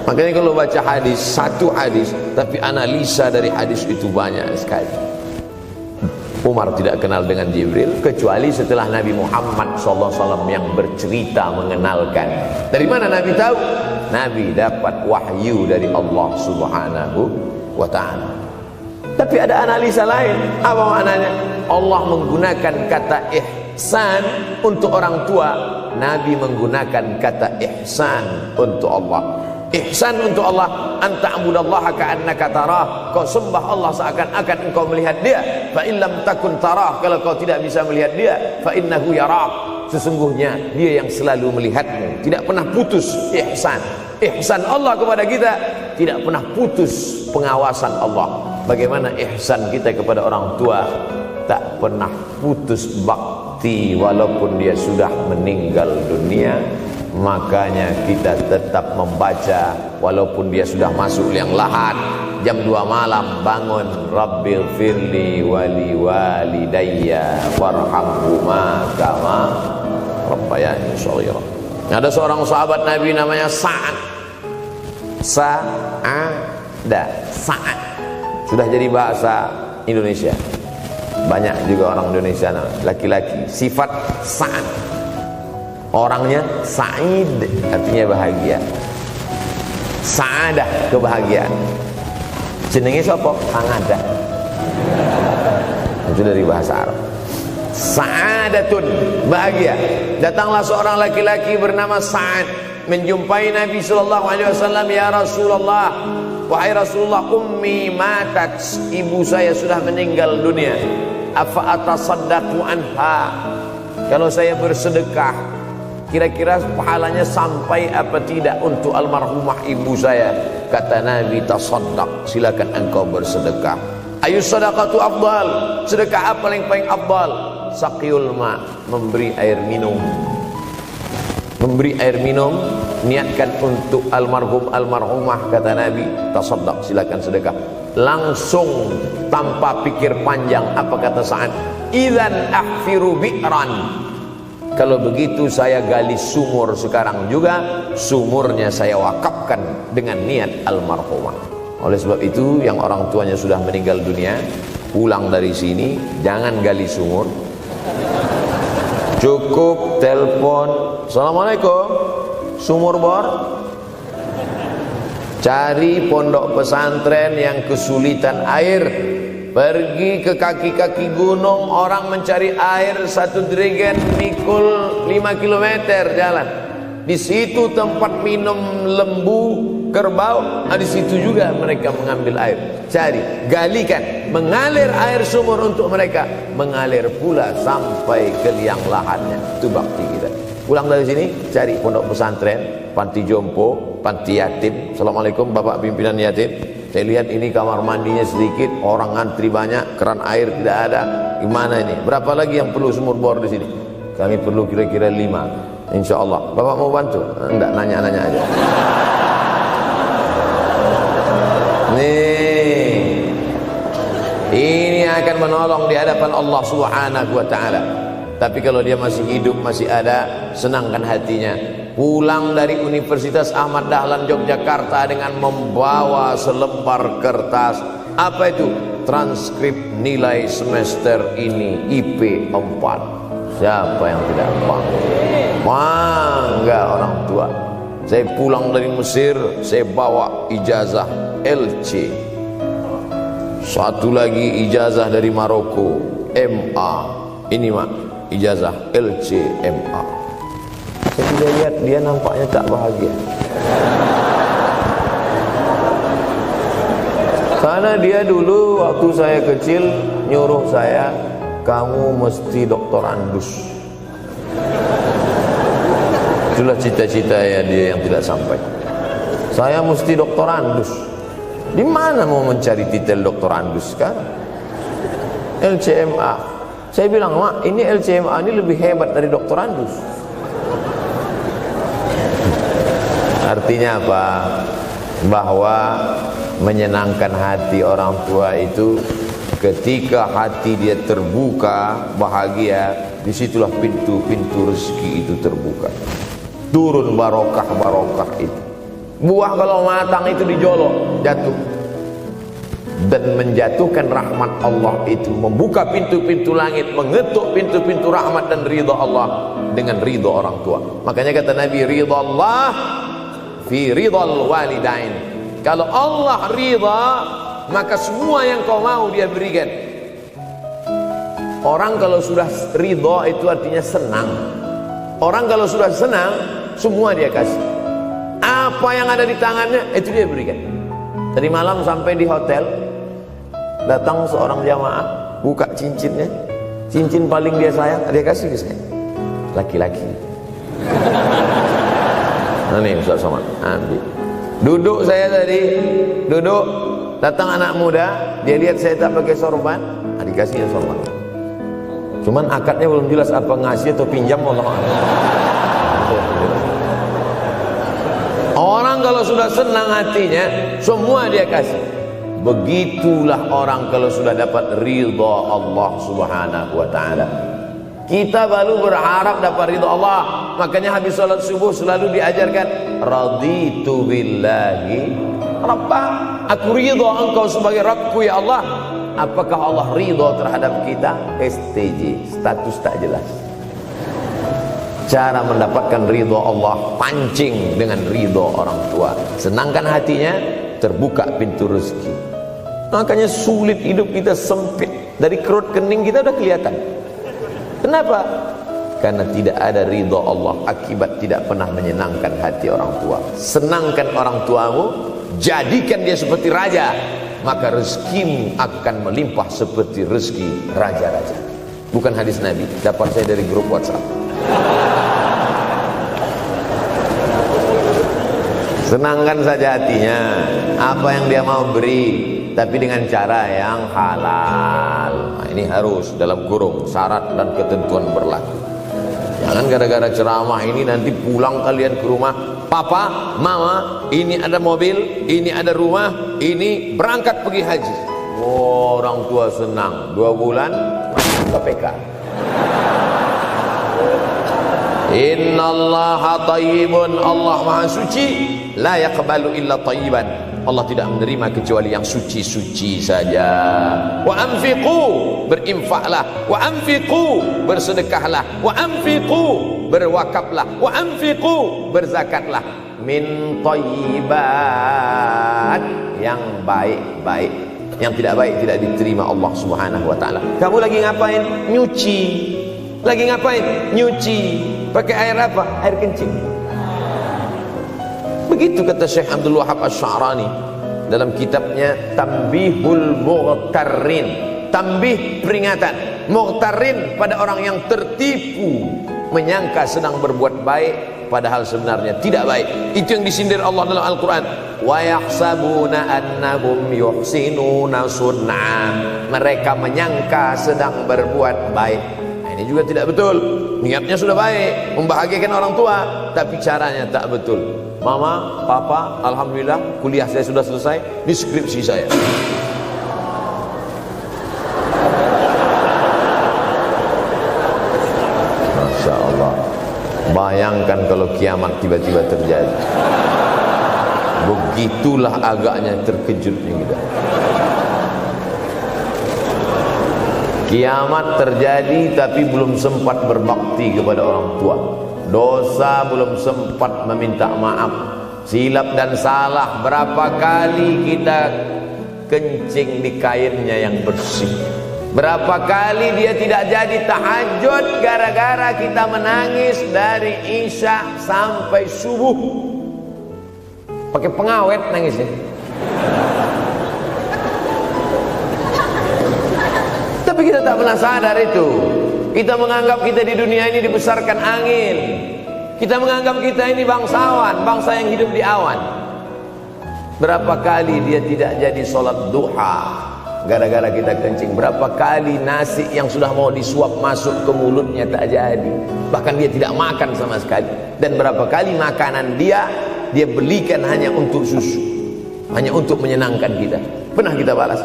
Makanya kalau baca hadis, satu hadis, tapi analisa dari hadis itu banyak sekali. Umar tidak kenal dengan Jibril kecuali setelah Nabi Muhammad SAW yang bercerita mengenalkan. Dari mana Nabi tahu? Nabi dapat wahyu dari Allah Subhanahu wa ta'ala. Tapi ada analisa lain. Apa maknanya? Allah menggunakan kata ihsan untuk orang tua, Nabi menggunakan kata ihsan untuk Allah. Ihsan untuk Allah, anta'budallaha ka'annaka tarah. Kau sembah Allah seakan-akan engkau melihat dia. Fa in lam takun tarah, kalau kau tidak bisa melihat dia, fa innahu yarak. Sesungguhnya dia yang selalu melihatmu, tidak pernah putus. Ihsan, ihsan Allah kepada kita, tidak pernah putus pengawasan Allah. Bagaimana ihsan kita kepada orang tua, tak pernah putus bakti walaupun dia sudah meninggal dunia. Makanya kita tetap membaca walaupun dia sudah masuk liang lahat, jam 2 malam bangun, Rabbil firli wali walidayya warhamhuma kama rabbayani shaghira. Ada seorang sahabat Nabi namanya Sa'ad. Sa'ad sudah jadi bahasa Indonesia. Banyak juga orang Indonesia laki-laki sifat Sa'ad. Orangnya Sa'id, artinya bahagia. Sa'adah, kebahagiaan. Jenenge sapa? Sangadah. Itu dari bahasa Arab. Sa'adatun, bahagia. Datanglah seorang laki-laki bernama Sa'ad menjumpai Nabi sallallahu alaihi wasallam. Ya Rasulullah, wahai Rasulullah, ummi matat, ibu saya sudah meninggal dunia. Afa atasaddaqu anha, kalau saya bersedekah kira-kira pahalanya sampai apa tidak untuk almarhumah ibu saya? Kata Nabi, tasaddaq, silakan engkau bersedekah. Ayu sadaqatu afdal, sedekah apa yang paling afdal? Saqiyul ma, memberi air minum. Memberi air minum, niatkan untuk almarhum almarhumah, kata Nabi, tasaddaq, silakan sedekah. Langsung tanpa pikir panjang, apa kata Sa'ad? Idzan ahfiru bi'ran, kalau begitu saya gali sumur sekarang juga, sumurnya saya wakafkan dengan niat almarhumah. Oleh sebab itu, yang orang tuanya sudah meninggal dunia, pulang dari sini jangan gali sumur, cukup telepon, assalamualaikum, sumur bor. Cari pondok pesantren yang kesulitan air, pergi ke kaki-kaki gunung, orang mencari air, satu jerigen mikul 5 km jalan. Di situ tempat minum lembu, kerbau, di situ juga mereka mengambil air. Cari, galikan, mengalir air sumur untuk mereka, mengalir pula sampai ke liang lahannya. Itu bakti kita. Pulang dari sini, cari pondok pesantren, panti jompo, panti yatim. Assalamualaikum Bapak pimpinan yatim, saya lihat ini kamar mandinya sedikit, orang ngantri banyak, keran air tidak ada. Gimana ini? Berapa lagi yang perlu sumur bor di sini? Kami perlu kira-kira 5. Insya Allah. Bapak mau bantu? Enggak, nanya-nanya aja. Nih, ini akan menolong di hadapan Allah Subhanahu wa Ta'ala. Tapi kalau dia masih hidup, masih ada, senangkan hatinya. Pulang dari Universitas Ahmad Dahlan Yogyakarta dengan membawa selembar kertas. Apa itu? Transkrip nilai semester ini IP 4. Siapa yang tidak bangga? Bangga orang tua. Saya pulang dari Mesir, saya bawa ijazah LC. Satu lagi ijazah dari Maroko, MA. Ini mak, ijazah LC MA. Saya tidak lihat dia nampaknya tak bahagia. Karena dia dulu waktu saya kecil nyuruh saya, kamu mesti doktorandus. Itulah cita-cita ya dia yang tidak sampai. Saya mesti doktorandus. Di mana mau mencari titel doktorandus kan? LCMA. Saya bilang, mak, ini LCMA ini lebih hebat dari doktorandus. Artinya apa? Bahwa menyenangkan hati orang tua itu ketika hati dia terbuka, bahagia, disitulah pintu-pintu rezeki itu terbuka. Turun barokah-barokah itu. Buah kalau matang itu dijolok, jatuh. Dan menjatuhkan rahmat Allah itu, membuka pintu-pintu langit, mengetuk pintu-pintu rahmat dan ridha Allah dengan ridha orang tua. Makanya kata Nabi, ridha Allah fi ridhal walidain. Kalau Allah ridha, maka semua yang kau mau dia berikan. Orang kalau sudah ridha itu artinya senang. Orang kalau sudah senang, semua dia kasih. Apa yang ada di tangannya, itu dia berikan. Tadi malam sampai di hotel, datang seorang jamaah, buka cincinnya. Cincin paling dia sayang, dia kasih ke saya. Laki-laki. Nah nih Ustaz Somad, ambil. Duduk saya tadi, duduk. Datang anak muda, dia lihat saya tak pakai sorban, dikasihnya sorban. Cuman akadnya belum jelas apa ngasih atau pinjam, Allah. Orang kalau sudah senang hatinya, semua dia kasih. Begitulah orang kalau sudah dapat ridha Allah Subhanahu wa Ta'ala. Kita baru berharap dapat ridha Allah. Makanya habis salat subuh selalu diajarkan, raditu billahi Rabbah, aku ridha engkau sebagai Rabbku ya Allah. Apakah Allah ridha terhadap kita? STJ, status tak jelas. Cara mendapatkan ridha Allah, pancing dengan ridha orang tua. Senangkan hatinya, terbuka pintu rezeki. Makanya sulit hidup kita, sempit. Dari kerut kening kita udah kelihatan. Kenapa? Karena tidak ada ridha Allah akibat tidak pernah menyenangkan hati orang tua. Senangkan orang tuamu, jadikan dia seperti raja, maka rezekimu akan melimpah seperti rezeki raja-raja. Bukan hadis Nabi, dapat saya dari grup WhatsApp. Senangkan saja hatinya, apa yang dia mau beri, tapi dengan cara yang halal. Nah, ini harus dalam kurung syarat dan ketentuan berlaku. Jangan gara-gara ceramah ini nanti pulang kalian ke rumah, papa, mama, ini ada mobil, ini ada rumah, ini berangkat pergi haji. Oh, orang tua senang, 2 bulan KPK. Innallaha thayyibun, Allah maha suci, la yaqbalu illa thayyiban. Allah tidak menerima kecuali yang suci-suci saja. Wa anfiqu, berinfaklah. Wa anfiqu, bersedekahlah. Wa anfiqu, berwakaflah. Wa anfiqu, berzakatlah. Min thayyibat, yang baik-baik. Yang tidak baik tidak diterima Allah Subhanahu wa taala. Kamu lagi ngapain? Nyuci. Lagi ngapain? Nyuci. Pakai air apa? Air kencing. Begitu kata Syekh Abdul Wahab Asy-Sya'rani dalam kitabnya Tanbihul Mughtarrin. Tanbih, peringatan. Mughtarrin, pada orang yang tertipu, menyangka sedang berbuat baik padahal sebenarnya tidak baik. Itu yang disindir Allah dalam Al-Quran. Wa yahsabuna annahum yuhsinuna sun'a. Mereka menyangka sedang berbuat baik. Nah, ini juga tidak betul. Niatnya sudah baik, membahagiakan orang tua, tapi caranya tak betul. Mama, papa, alhamdulillah kuliah saya sudah selesai, ini skripsi saya. Masya Allah. Bayangkan kalau kiamat tiba-tiba terjadi. Begitulah agaknya terkejutnya kita. Kiamat terjadi tapi belum sempat berbakti kepada orang tua. Dosa belum sempat meminta maaf. Silap dan salah berapa kali kita kencing di kainnya yang bersih. Berapa kali dia tidak jadi tahajud gara-gara kita menangis dari Isya sampai subuh. Pakai pengawet nangisnya. Tapi kita tak pernah sadar itu. Kita menganggap kita di dunia ini dibesarkan angin. Kita menganggap kita ini bangsawan, bangsa yang hidup di awan. Berapa kali dia tidak jadi sholat duha gara-gara kita kencing. Berapa kali nasi yang sudah mau disuap masuk ke mulutnya tak jadi. Bahkan dia tidak makan sama sekali. Dan berapa kali makanan dia belikan hanya untuk susu, hanya untuk menyenangkan kita. Pernah kita balas.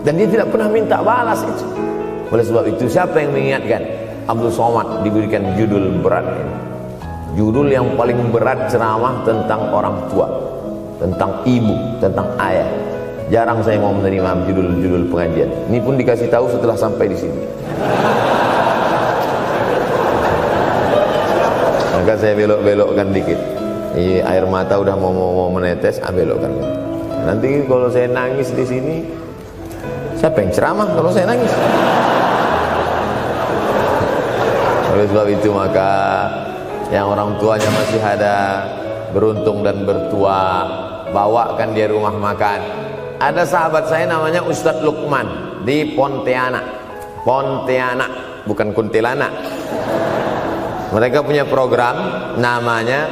Dan dia tidak pernah minta balas itu. Oleh sebab itu, siapa yang mengingatkan? Abdul Somad diberikan judul berat ini. Judul yang paling berat ceramah tentang orang tua, tentang ibu, tentang ayah. Jarang saya mau menerima judul-judul pengajian. Ini pun dikasih tahu setelah sampai di sini. Maka saya belok-belokkan dikit. Ini air mata udah mau menetes, belokkan. Nanti kalau saya nangis di sini, siapa yang ceramah kalau saya nangis? Oleh sebab itu maka yang orang tuanya masih ada, beruntung dan bertua, bawakan dia rumah makan. Ada sahabat saya namanya Ustadz Lukman di Pontianak. Pontianak, bukan kuntilanak. Mereka punya program namanya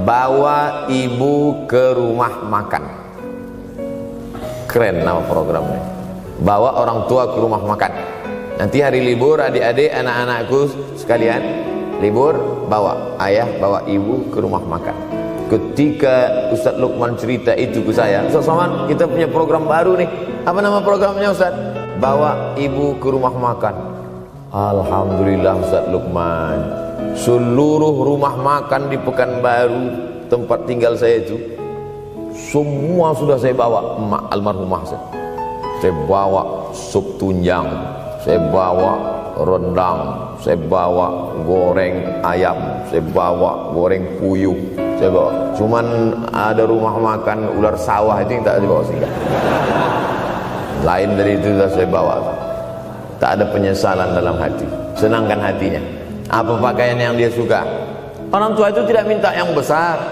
Bawa Ibu ke Rumah Makan. Keren nama programnya. Bawa orang tua ke rumah makan. Nanti hari libur adik-adik anak-anakku sekalian libur, bawa ayah, bawa ibu ke rumah makan. Ketika Ustadz Lukman cerita itu ke saya, Ustadz Somad, kita punya program baru nih. Apa nama programnya Ustadz? Bawa ibu ke rumah makan. Alhamdulillah Ustadz Lukman, seluruh rumah makan di Pekanbaru tempat tinggal saya itu semua sudah saya bawa. Emak almarhumah saya bawa sup tunjang, saya bawa rendang, saya bawa goreng ayam, saya bawa goreng puyuh, saya bawa. Cuman ada rumah makan ular sawah itu yang tak dibawa singgah. Lain dari itu sudah saya bawa. Tak ada penyesalan dalam hati. senangkan hatinya. Apa pakaian yang dia suka? Orang tua itu tidak minta yang besar,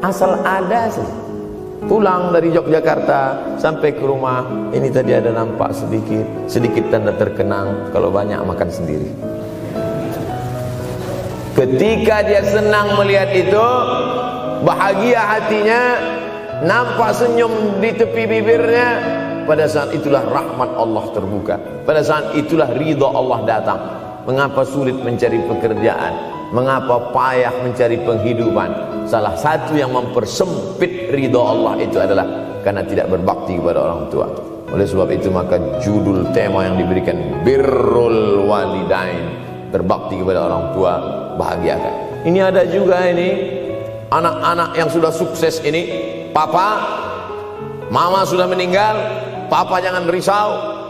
asal ada sih. Pulang dari Yogyakarta sampai ke rumah, ini tadi ada nampak sedikit tanda terkenang. Kalau banyak makan sendiri. Ketika dia senang melihat itu, bahagia hatinya, nampak senyum di tepi bibirnya, pada saat itulah rahmat Allah terbuka. Pada saat itulah ridha Allah datang. Mengapa sulit mencari pekerjaan? Mengapa payah mencari penghidupan? Salah satu yang mempersempit ridha Allah itu adalah karena tidak berbakti kepada orang tua. Oleh sebab itu maka judul tema yang diberikan birrul walidain, berbakti kepada orang tua, bahagiakan. Ini ada juga ini anak-anak yang sudah sukses ini, papa, mama sudah meninggal, papa jangan risau,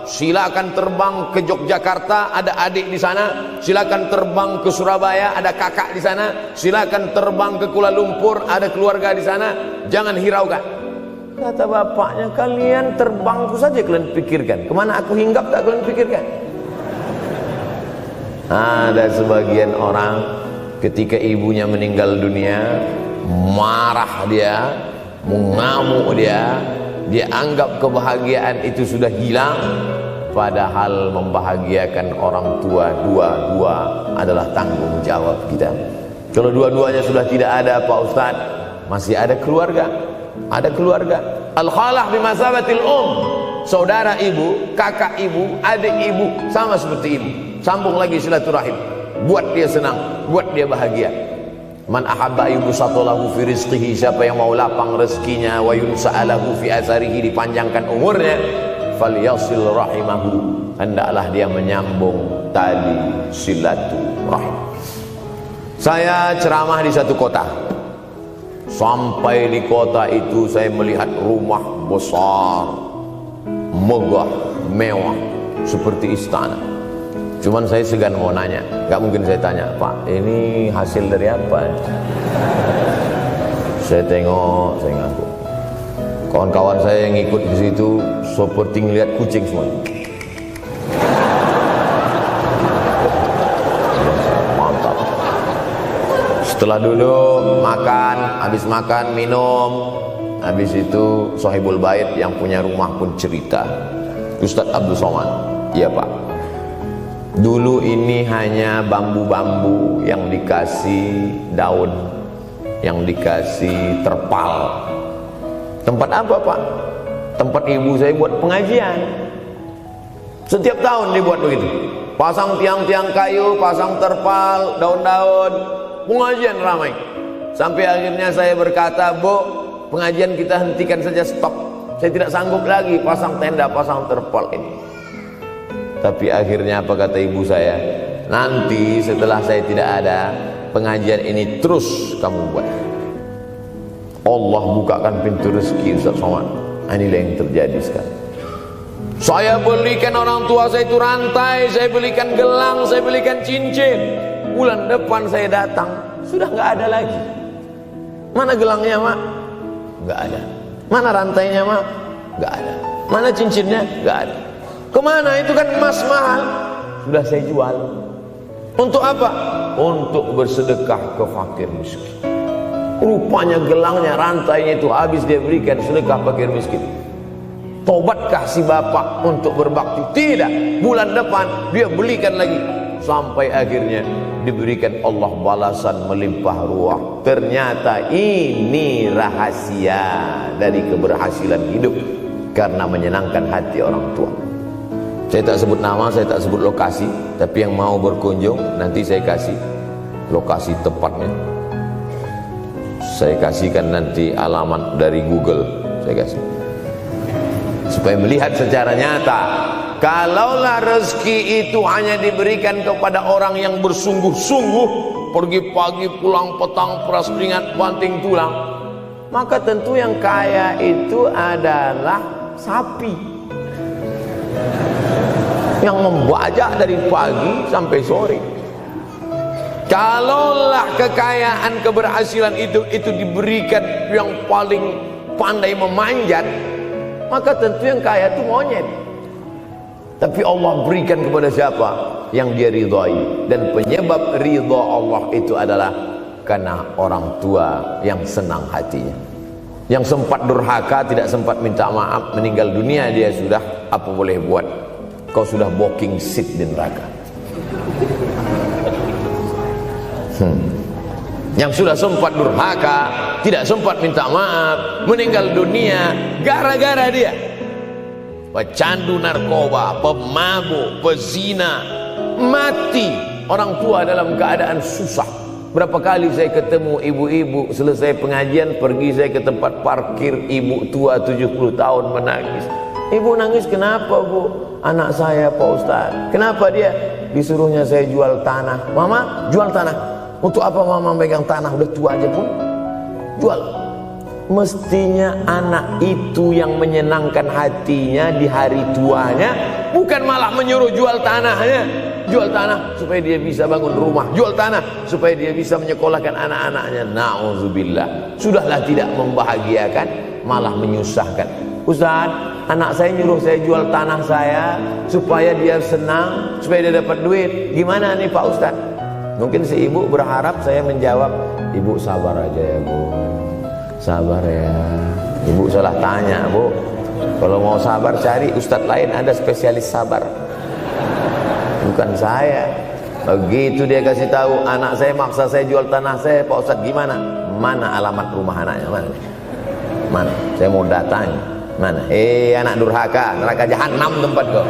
silakan terbang ke Yogyakarta, ada adik di sana, silakan terbang ke Surabaya, ada kakak di sana, silakan terbang ke Kuala Lumpur, ada keluarga di sana, jangan hiraukan. Kata bapaknya, kalian terbang itu saja kalian pikirkan, kemana aku hinggap tak kalian pikirkan. Ada sebagian orang ketika ibunya meninggal dunia, marah dia, mengamuk dia anggap kebahagiaan itu sudah hilang, padahal membahagiakan orang tua dua-dua adalah tanggung jawab kita. Kalau dua-duanya sudah tidak ada Pak Ustaz, masih ada keluarga. Ada keluarga. Al-khalah bimasabatil saudara ibu, kakak ibu, adik ibu, sama seperti ibu. Sambung lagi silaturahim, buat dia senang, buat dia bahagia. Man ahabba yubsatalahu fi rizqihi, siapa yang mau lapang rezekinya, wa yunsa'alahu fi atharihi, dipanjangkan umurnya, falyasil rahimahu, hendaklah dia menyambung tali silaturahim. Saya ceramah di satu kota. Sampai di kota itu saya melihat rumah besar, megah, mewah, seperti istana. Cuman saya segan mau nanya, gak mungkin saya tanya, Pak, ini hasil dari apa? Saya tengok, saya ngaku. Kawan-kawan saya yang ikut di situ seperti ngelihat kucing semua. Mantap. Setelah duduk, makan, habis makan, minum, habis itu Sohibul Bait yang punya rumah pun cerita, Ustadz Abdul Somad, iya Pak, dulu ini hanya bambu-bambu yang dikasih daun, yang dikasih terpal. Tempat apa Pak? Tempat ibu saya buat pengajian. Setiap tahun dibuat begitu. Pasang tiang-tiang kayu, pasang terpal, daun-daun, pengajian ramai. Sampai akhirnya saya berkata, Bu, pengajian kita hentikan saja, stop. Saya tidak sanggup lagi pasang tenda, pasang terpal ini. Tapi akhirnya apa kata ibu saya? Nanti setelah saya tidak ada, pengajian ini terus kamu buat. Allah bukakan pintu rezeki Ustaz Somad. Inilah yang terjadi sekarang. Saya belikan orang tua saya itu rantai, saya belikan gelang, saya belikan cincin. Bulan depan saya datang, sudah nggak ada lagi. Mana gelangnya Mak? Nggak ada. Mana rantainya Mak? Nggak ada. Mana cincinnya? Nggak ada. Kemana? Itu kan emas mahal. Sudah saya jual. Untuk apa? Untuk bersedekah ke fakir miskin. Rupanya gelangnya, rantainya itu habis dia berikan sedekah fakir miskin. Tobatkah si bapak untuk berbakti? Tidak. Bulan depan dia belikan lagi. Sampai akhirnya diberikan Allah balasan melimpah ruah. Ternyata ini rahasia dari keberhasilan hidup, karena menyenangkan hati orang tua. Saya tak sebut nama, saya tak sebut lokasi, tapi yang mau berkunjung nanti saya kasih lokasi tepatnya. Saya kasihkan nanti alamat dari Google, saya kasih, supaya melihat secara nyata. Kalaulah rezeki itu hanya diberikan kepada orang yang bersungguh-sungguh, pergi pagi pulang petang, peras keringat banting tulang, maka tentu yang kaya itu adalah sapi yang membajak dari pagi sampai sore. Kalaulah kekayaan, keberhasilan itu diberikan yang paling pandai memanjat, maka tentu yang kaya itu monyet. Tapi Allah berikan kepada siapa yang dia ridhai. Dan penyebab ridha Allah itu adalah karena orang tua yang senang hatinya. Yang sempat durhaka, tidak sempat minta maaf, meninggal dunia dia sudah, apa boleh buat? Kau sudah booking seat di neraka. Yang sudah sempat durhaka, tidak sempat minta maaf, meninggal dunia gara-gara dia pecandu narkoba, pemabuk, pezina, mati. Orang tua dalam keadaan susah. Berapa kali saya ketemu ibu-ibu selesai pengajian, pergi saya ke tempat parkir, ibu tua 70 tahun menangis. Ibu nangis kenapa bu? Anak saya Pak Ustaz. Kenapa dia? Disuruhnya saya jual tanah. Mama jual tanah. Untuk apa mama megang tanah? Udah tua aja pun jual. Mestinya anak itu yang menyenangkan hatinya di hari tuanya, bukan malah menyuruh jual tanahnya. Jual tanah supaya dia bisa bangun rumah, jual tanah supaya dia bisa menyekolahkan anak-anaknya. Na'udzubillah. Sudahlah tidak membahagiakan, malah menyusahkan. Ustaz, anak saya nyuruh saya jual tanah saya supaya dia senang, supaya dia dapat duit. Gimana nih Pak Ustaz? Mungkin si ibu berharap saya menjawab, ibu sabar aja ya bu, sabar ya. Ibu salah tanya bu. Kalau mau sabar cari ustadz lain, ada spesialis sabar, bukan saya. Begitu dia kasih tahu, anak saya maksa saya jual tanah saya, Pak Ustadz gimana? Mana alamat rumah anaknya? Mana? Mana? Saya mau datang. Mana? Anak durhaka, neraka jahanam tempat kau.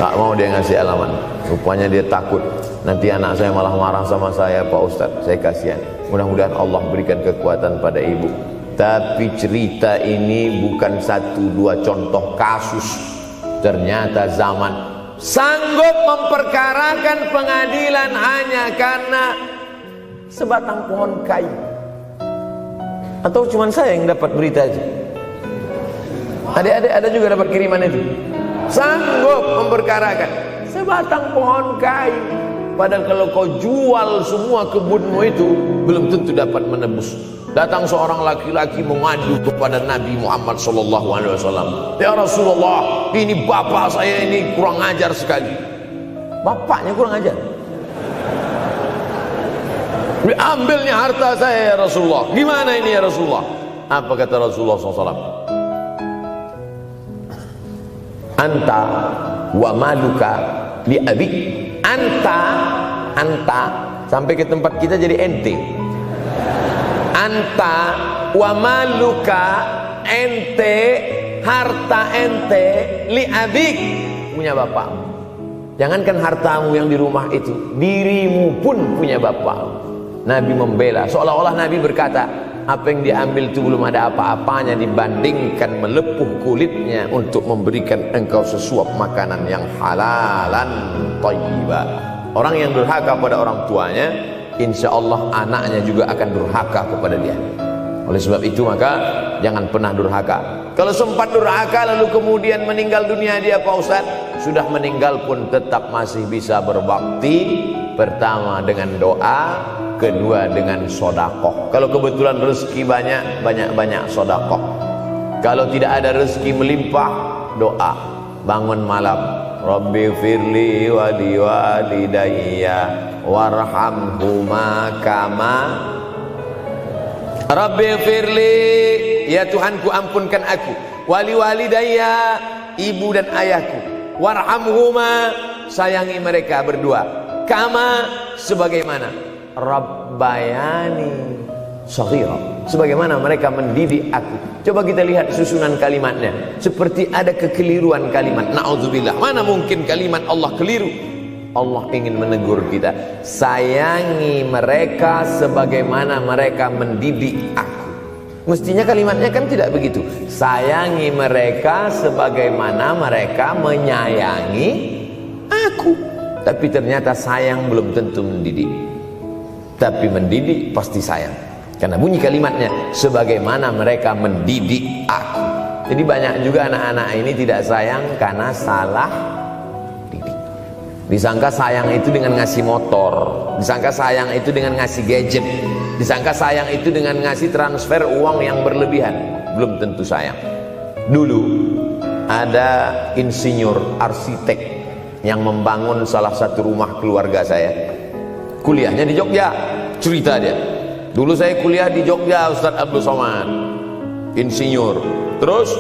Tak mau dia ngasih alamat. Rupanya dia takut nanti anak saya malah marah sama saya, Pak Ustadz. Saya kasihan. Mudah-mudahan Allah berikan kekuatan pada ibu. Tapi cerita ini bukan satu dua contoh kasus. Ternyata zaman sanggup memperkarakan pengadilan hanya karena sebatang pohon kayu. Atau cuma saya yang dapat berita aja? Adik-adik ada juga dapat kiriman itu? Sanggup memperkarakan sebatang pohon kayu. Padahal kalau kau jual semua kebunmu itu, belum tentu dapat menebus. Datang seorang laki-laki mengadu kepada Nabi Muhammad SAW. Ya Rasulullah, ini bapak saya ini kurang ajar sekali. Bapaknya kurang ajar? Diambilnya harta saya ya Rasulullah. Gimana ini ya Rasulullah? Apa kata Rasulullah SAW? Anta wa maluka li abi. Anta sampai ke tempat kita jadi ente. Anta wa maluka, ente, harta ente, li abik, punya bapak. Jangankan hartamu yang di rumah itu, dirimu pun punya bapak. Nabi membela, seolah-olah Nabi berkata, apa yang diambil itu belum ada apa-apanya dibandingkan melepuh kulitnya untuk memberikan engkau sesuap makanan yang halalan thayyibah. Orang yang durhaka pada orang tuanya, insya Allah anaknya juga akan durhaka kepada dia. Oleh sebab itu maka jangan pernah durhaka. Kalau sempat durhaka lalu kemudian meninggal dunia dia Pak Ustaz, sudah meninggal pun tetap masih bisa berbakti. Pertama dengan doa, kedua dengan sodakoh. Kalau kebetulan rezeki banyak sodakoh. Kalau tidak ada rezeki melimpah, doa. Bangun malam, Rabbi firli wa liwalidayya warhamhuma kama Rabbi firli, ya Tuhanku ampunkan aku, wali walidayya, ibu dan ayahku, warhamhuma, sayangi mereka berdua, kama, sebagaimana Rabbayani shaghira, sebagaimana mereka mendidik aku. Coba kita lihat susunan kalimatnya, seperti ada kekeliruan kalimat. Na'udzubillah, mana mungkin kalimat Allah keliru. Allah ingin menegur kita, sayangi mereka sebagaimana mereka mendidik aku. Mestinya kalimatnya kan tidak begitu, sayangi mereka sebagaimana mereka menyayangi aku. Tapi ternyata sayang belum tentu mendidik, tapi mendidik pasti sayang. Karena bunyi kalimatnya, sebagaimana mereka mendidik aku. Jadi banyak juga anak-anak ini tidak sayang karena salah didik. Disangka sayang itu dengan ngasih motor, disangka sayang itu dengan ngasih gadget, disangka sayang itu dengan ngasih transfer uang yang berlebihan. Belum tentu sayang. Dulu ada insinyur arsitek yang membangun salah satu rumah keluarga saya. Kuliahnya di Jogja. Cerita dia, dulu saya kuliah di Jogja, Ustadz Abdul Somad, insinyur. Terus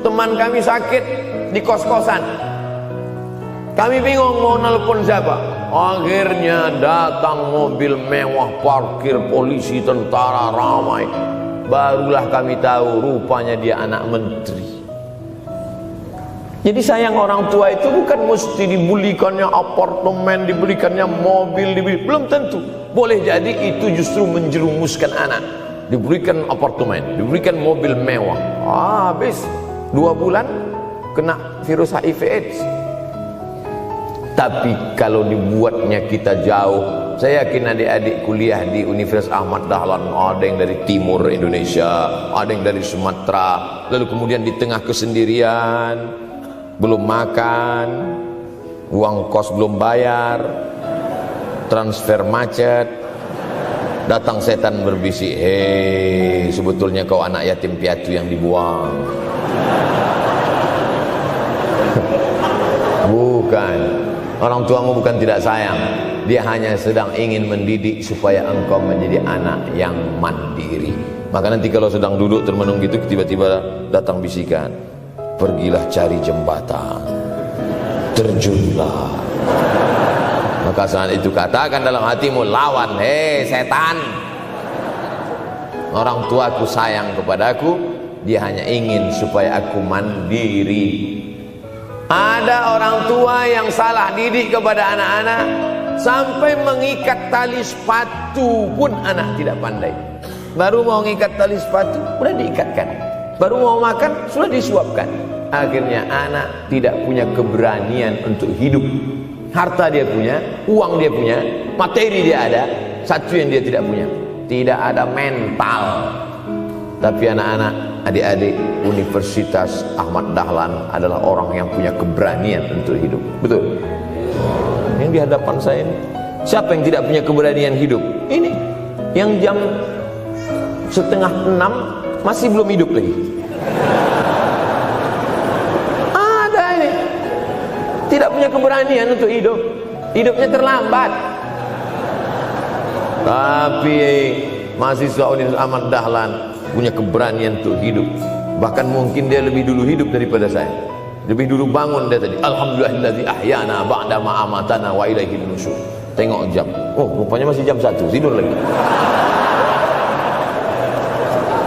teman kami sakit di kos-kosan. Kami bingung mau nelpon siapa. Akhirnya datang mobil mewah, parkir polisi, tentara ramai. Barulah kami tahu rupanya dia anak menteri. Jadi sayang orang tua itu bukan mesti dibelikannya apartemen, dibelikannya mobil, belum tentu. Boleh jadi itu justru menjerumuskan anak. Diberikan apartemen, diberikan mobil mewah. Habis 2 bulan kena virus HIV AIDS. Tapi kalau dibuatnya kita jauh, saya yakin adik-adik kuliah di Universitas Ahmad Dahlan, ada yang dari timur Indonesia, ada yang dari Sumatera, lalu kemudian di tengah kesendirian, belum makan, uang kos belum bayar, transfer macet, datang setan berbisik, hei, sebetulnya kau anak yatim piatu yang dibuang. Bukan. Orang tuamu bukan tidak sayang, dia hanya sedang ingin mendidik supaya engkau menjadi anak yang mandiri. Maka nanti kalau sedang duduk termenung gitu, tiba-tiba datang bisikan, pergilah cari jembatan, terjunlah. Maka saat itu katakan dalam hatimu, lawan, hei setan. Orang tuaku sayang kepadaku, dia hanya ingin supaya aku mandiri. Ada orang tua yang salah didik kepada anak-anak, sampai mengikat tali sepatu pun anak tidak pandai. Baru mau mengikat tali sepatu, sudah diikatkan. Baru mau makan, sudah disuapkan. Akhirnya anak tidak punya keberanian untuk hidup. Harta dia punya, uang dia punya, materi dia ada, satu yang dia tidak punya, tidak ada mental. Tapi anak-anak, adik-adik Universitas Ahmad Dahlan adalah orang yang punya keberanian untuk hidup. Betul? Yang di hadapan saya ini, siapa yang tidak punya keberanian hidup? Ini yang jam 5:30 masih belum hidup lagi. Ada ini tidak punya keberanian untuk hidup, hidupnya terlambat. Tapi mahasiswa Universitas Ahmad Dahlan punya keberanian untuk hidup. Bahkan mungkin dia lebih dulu hidup daripada saya. Lebih dulu bangun dia tadi. Alhamdulillahillazi ahyana ba'da ma amatana wa ilaihin nusyur. Tengok jam. Oh, rupanya masih jam 1, tidur lagi.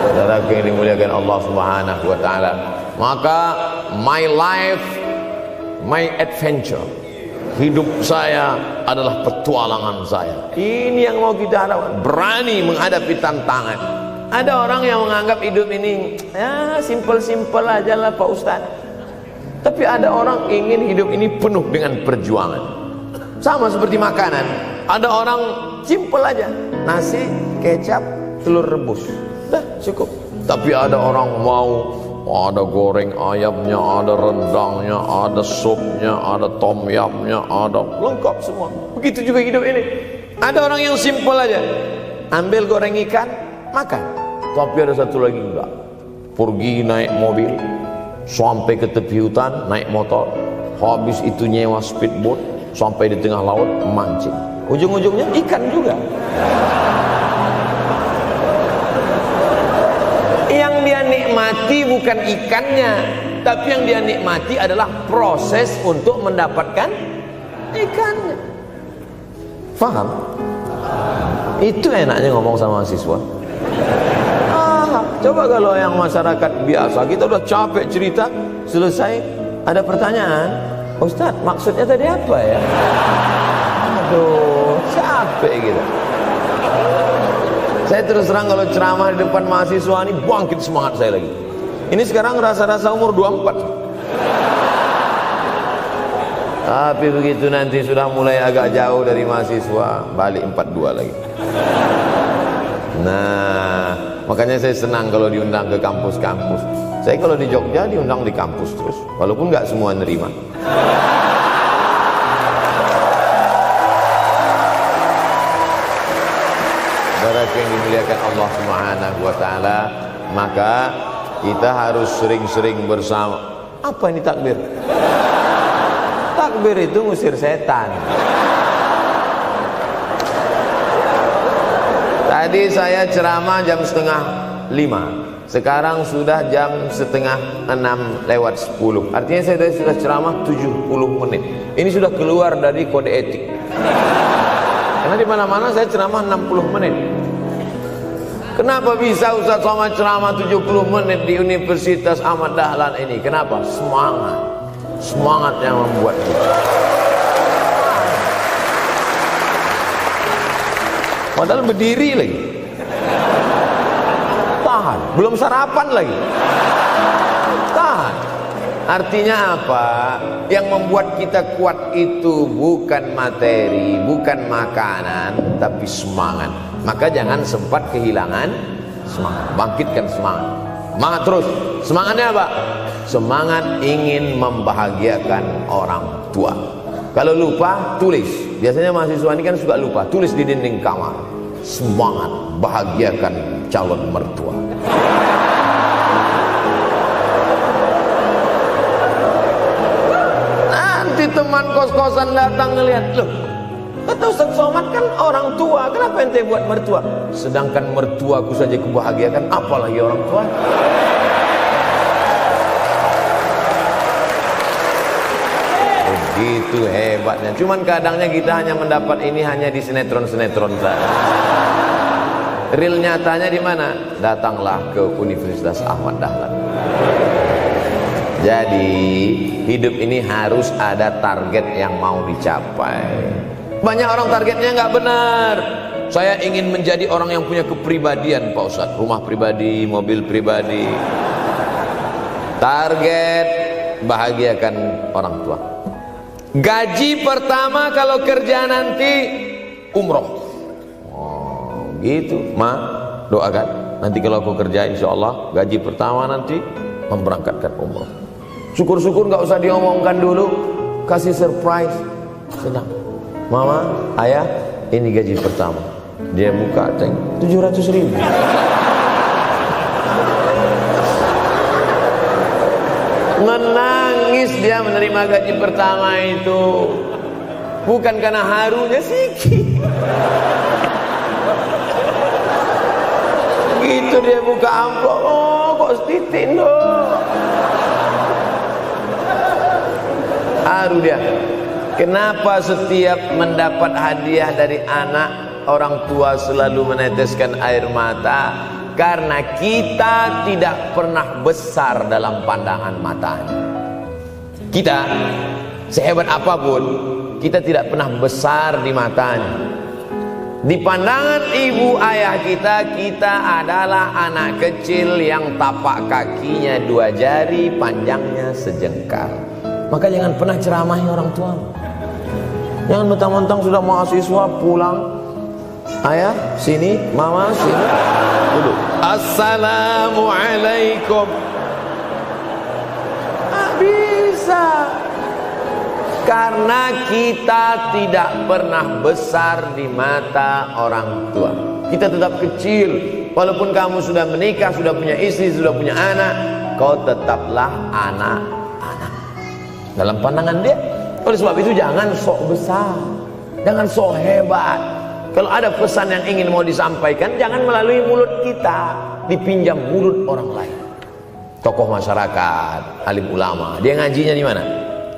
Saudaraku yang dimuliakan Allah Subhanahu wa taala. Maka my life, my adventure. Hidup saya adalah petualangan saya. Ini yang mau kita harapkan. Berani menghadapi tantangan. Ada orang yang menganggap hidup ini ya simpel-simpel aja lah Pak Ustadz. Tapi ada orang ingin hidup ini penuh dengan perjuangan. Sama seperti makanan. Ada orang simpel aja, nasi, kecap, telur rebus, dah cukup. Tapi ada orang mau ada goreng ayamnya, ada rendangnya, ada supnya, ada tom yumnya, ada lengkap semua. Begitu juga hidup ini. Ada orang yang simpel aja, ambil goreng ikan, makan. Tapi ada satu lagi enggak, pergi naik mobil sampai ke tepi hutan, naik motor, habis itu nyewa speedboat sampai di tengah laut mancing, ujung-ujungnya ikan juga. Yang dia nikmati bukan ikannya, tapi yang dia nikmati adalah proses untuk mendapatkan ikannya. Paham? Itu enaknya ngomong sama mahasiswa. Coba kalau yang masyarakat biasa, kita udah capek cerita, selesai ada pertanyaan, Ustadz maksudnya tadi apa ya? Aduh, capek gitu. Saya terus terang kalau ceramah di depan mahasiswa ini bangkit semangat saya lagi. Ini sekarang rasa-rasa umur 24. Tapi begitu nanti sudah mulai agak jauh dari mahasiswa, balik 42 lagi. Nah, makanya saya senang kalau diundang ke kampus-kampus. Saya kalau di Jogja diundang di kampus terus, walaupun nggak semua nerima. saudara yang dimuliakan Allah Subhanahu wa taala, maka kita harus sering-sering bersama. Apa ini takbir? Takbir itu ngusir setan. Tadi saya ceramah jam 4:30. Sekarang sudah jam 5:30 Artinya saya sudah ceramah 70 menit. Ini sudah keluar dari kode etik. Karena di mana-mana saya ceramah 60 menit. Kenapa bisa Ustaz Somad ceramah 70 menit di Universitas Ahmad Dahlan ini? Kenapa? Semangat yang membuat kita. Padahal berdiri lagi. Tahan, belum sarapan lagi. Tahan. Artinya apa? Yang membuat kita kuat itu bukan materi, bukan makanan, tapi semangat. Maka jangan sempat kehilangan semangat. Bangkitkan semangat. Semangat terus. Semangatnya apa? Semangat ingin membahagiakan orang tua. Kalau lupa, tulis. Biasanya mahasiswa ini kan suka lupa. Tulis di dinding kamar. Semangat bahagiakan calon mertua. Nanti teman kos-kosan datang ngelihat, loh, kata Ustaz Somad kan orang tua, kenapa ente buat mertua? Sedangkan mertuaku saja kubahagiakan, apalagi orang tua. Begitu hebatnya. Cuman kadangnya kita hanya mendapat ini hanya di sinetron-sinetron saja. Real nyatanya di mana? Datanglah ke Universitas Ahmad Dahlan. Jadi hidup ini harus ada target yang mau dicapai. Banyak orang targetnya nggak benar. Saya ingin menjadi orang yang punya kepribadian, Pak Ustadz. Rumah pribadi, mobil pribadi. Target bahagiakan orang tua. Gaji pertama kalau kerja nanti umroh. Oh, gitu, Ma. Doakan. Nanti kalau aku kerja, insya Allah gaji pertama nanti memberangkatkan umroh. Syukur-syukur nggak usah diomongkan dulu, kasih surprise, senang. Mama, ayah, ini gaji pertama. Dia buka, 700.000. Menangis dia menerima gaji pertama itu, bukan karena harunya sikit. Gitu dia buka amplop, oh kok setitin dong. Haru dia. Kenapa setiap mendapat hadiah dari anak, orang tua selalu meneteskan air mata? Karena kita tidak pernah besar dalam pandangan matanya. Kita sehebat apapun, kita tidak pernah besar di matanya. Di pandangan ibu ayah kita, kita adalah anak kecil yang tapak kakinya 2 jari, panjangnya sejengkal. Maka jangan pernah ceramahi orang tua. Jangan mentang-mentang sudah mahasiswa pulang, ayah sini, mama sini, duduk. Assalamualaikum. Bisa. Karena kita tidak pernah besar di mata orang tua. Kita tetap kecil. Walaupun kamu sudah menikah, sudah punya istri, sudah punya anak, kau tetaplah anak-anak dalam pandangan dia. Oleh sebab itu jangan sok besar, jangan sok hebat. Kalau ada pesan yang ingin mau disampaikan, jangan melalui mulut kita, dipinjam mulut orang lain. Tokoh masyarakat, alim ulama, dia ngajinya di mana?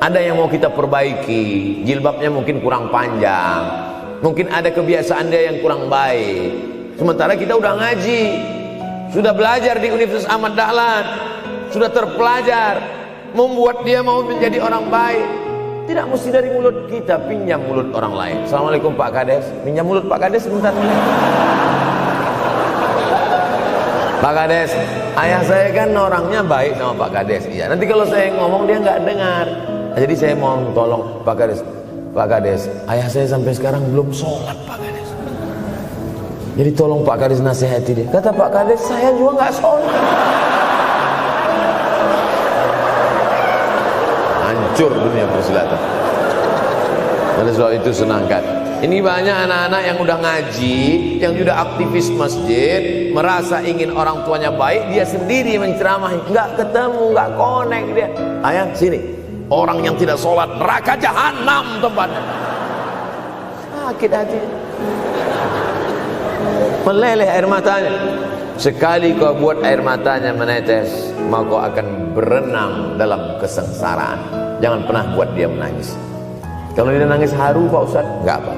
Ada yang mau kita perbaiki, jilbabnya mungkin kurang panjang, mungkin ada kebiasaan dia yang kurang baik. Sementara kita udah ngaji, sudah belajar di Universitas Ahmad Dahlan, sudah terpelajar, membuat dia mau menjadi orang baik. Tidak mesti dari mulut kita, pinjam mulut orang lain. Assalamualaikum Pak Kades, pinjam mulut Pak Kades sebentar. Pak Kades, ayah saya kan orangnya baik sama Pak Kades. Iya, nanti kalau saya ngomong dia nggak dengar. Jadi saya mau tolong Pak Kades. Pak Kades, ayah saya sampai sekarang belum sholat Pak Kades. Jadi tolong Pak Kades nasihati dia. Kata Pak Kades, saya juga nggak sholat. Hancur dunia persilatan. Oleh sebab itu senangkan Ini banyak anak-anak yang udah ngaji, yang udah aktivis masjid, merasa ingin orang tuanya baik, dia sendiri menceramahi, nggak ketemu, nggak connect dia. Ayah sini, orang yang tidak sholat neraka jahanam tempatnya. Sakit hati, meleleh air matanya. Sekali kau buat air matanya menetes, maka kau akan berenang dalam kesengsaraan. Jangan pernah buat dia menangis. Kalau dia nangis haru Pak Ustaz, enggak apa.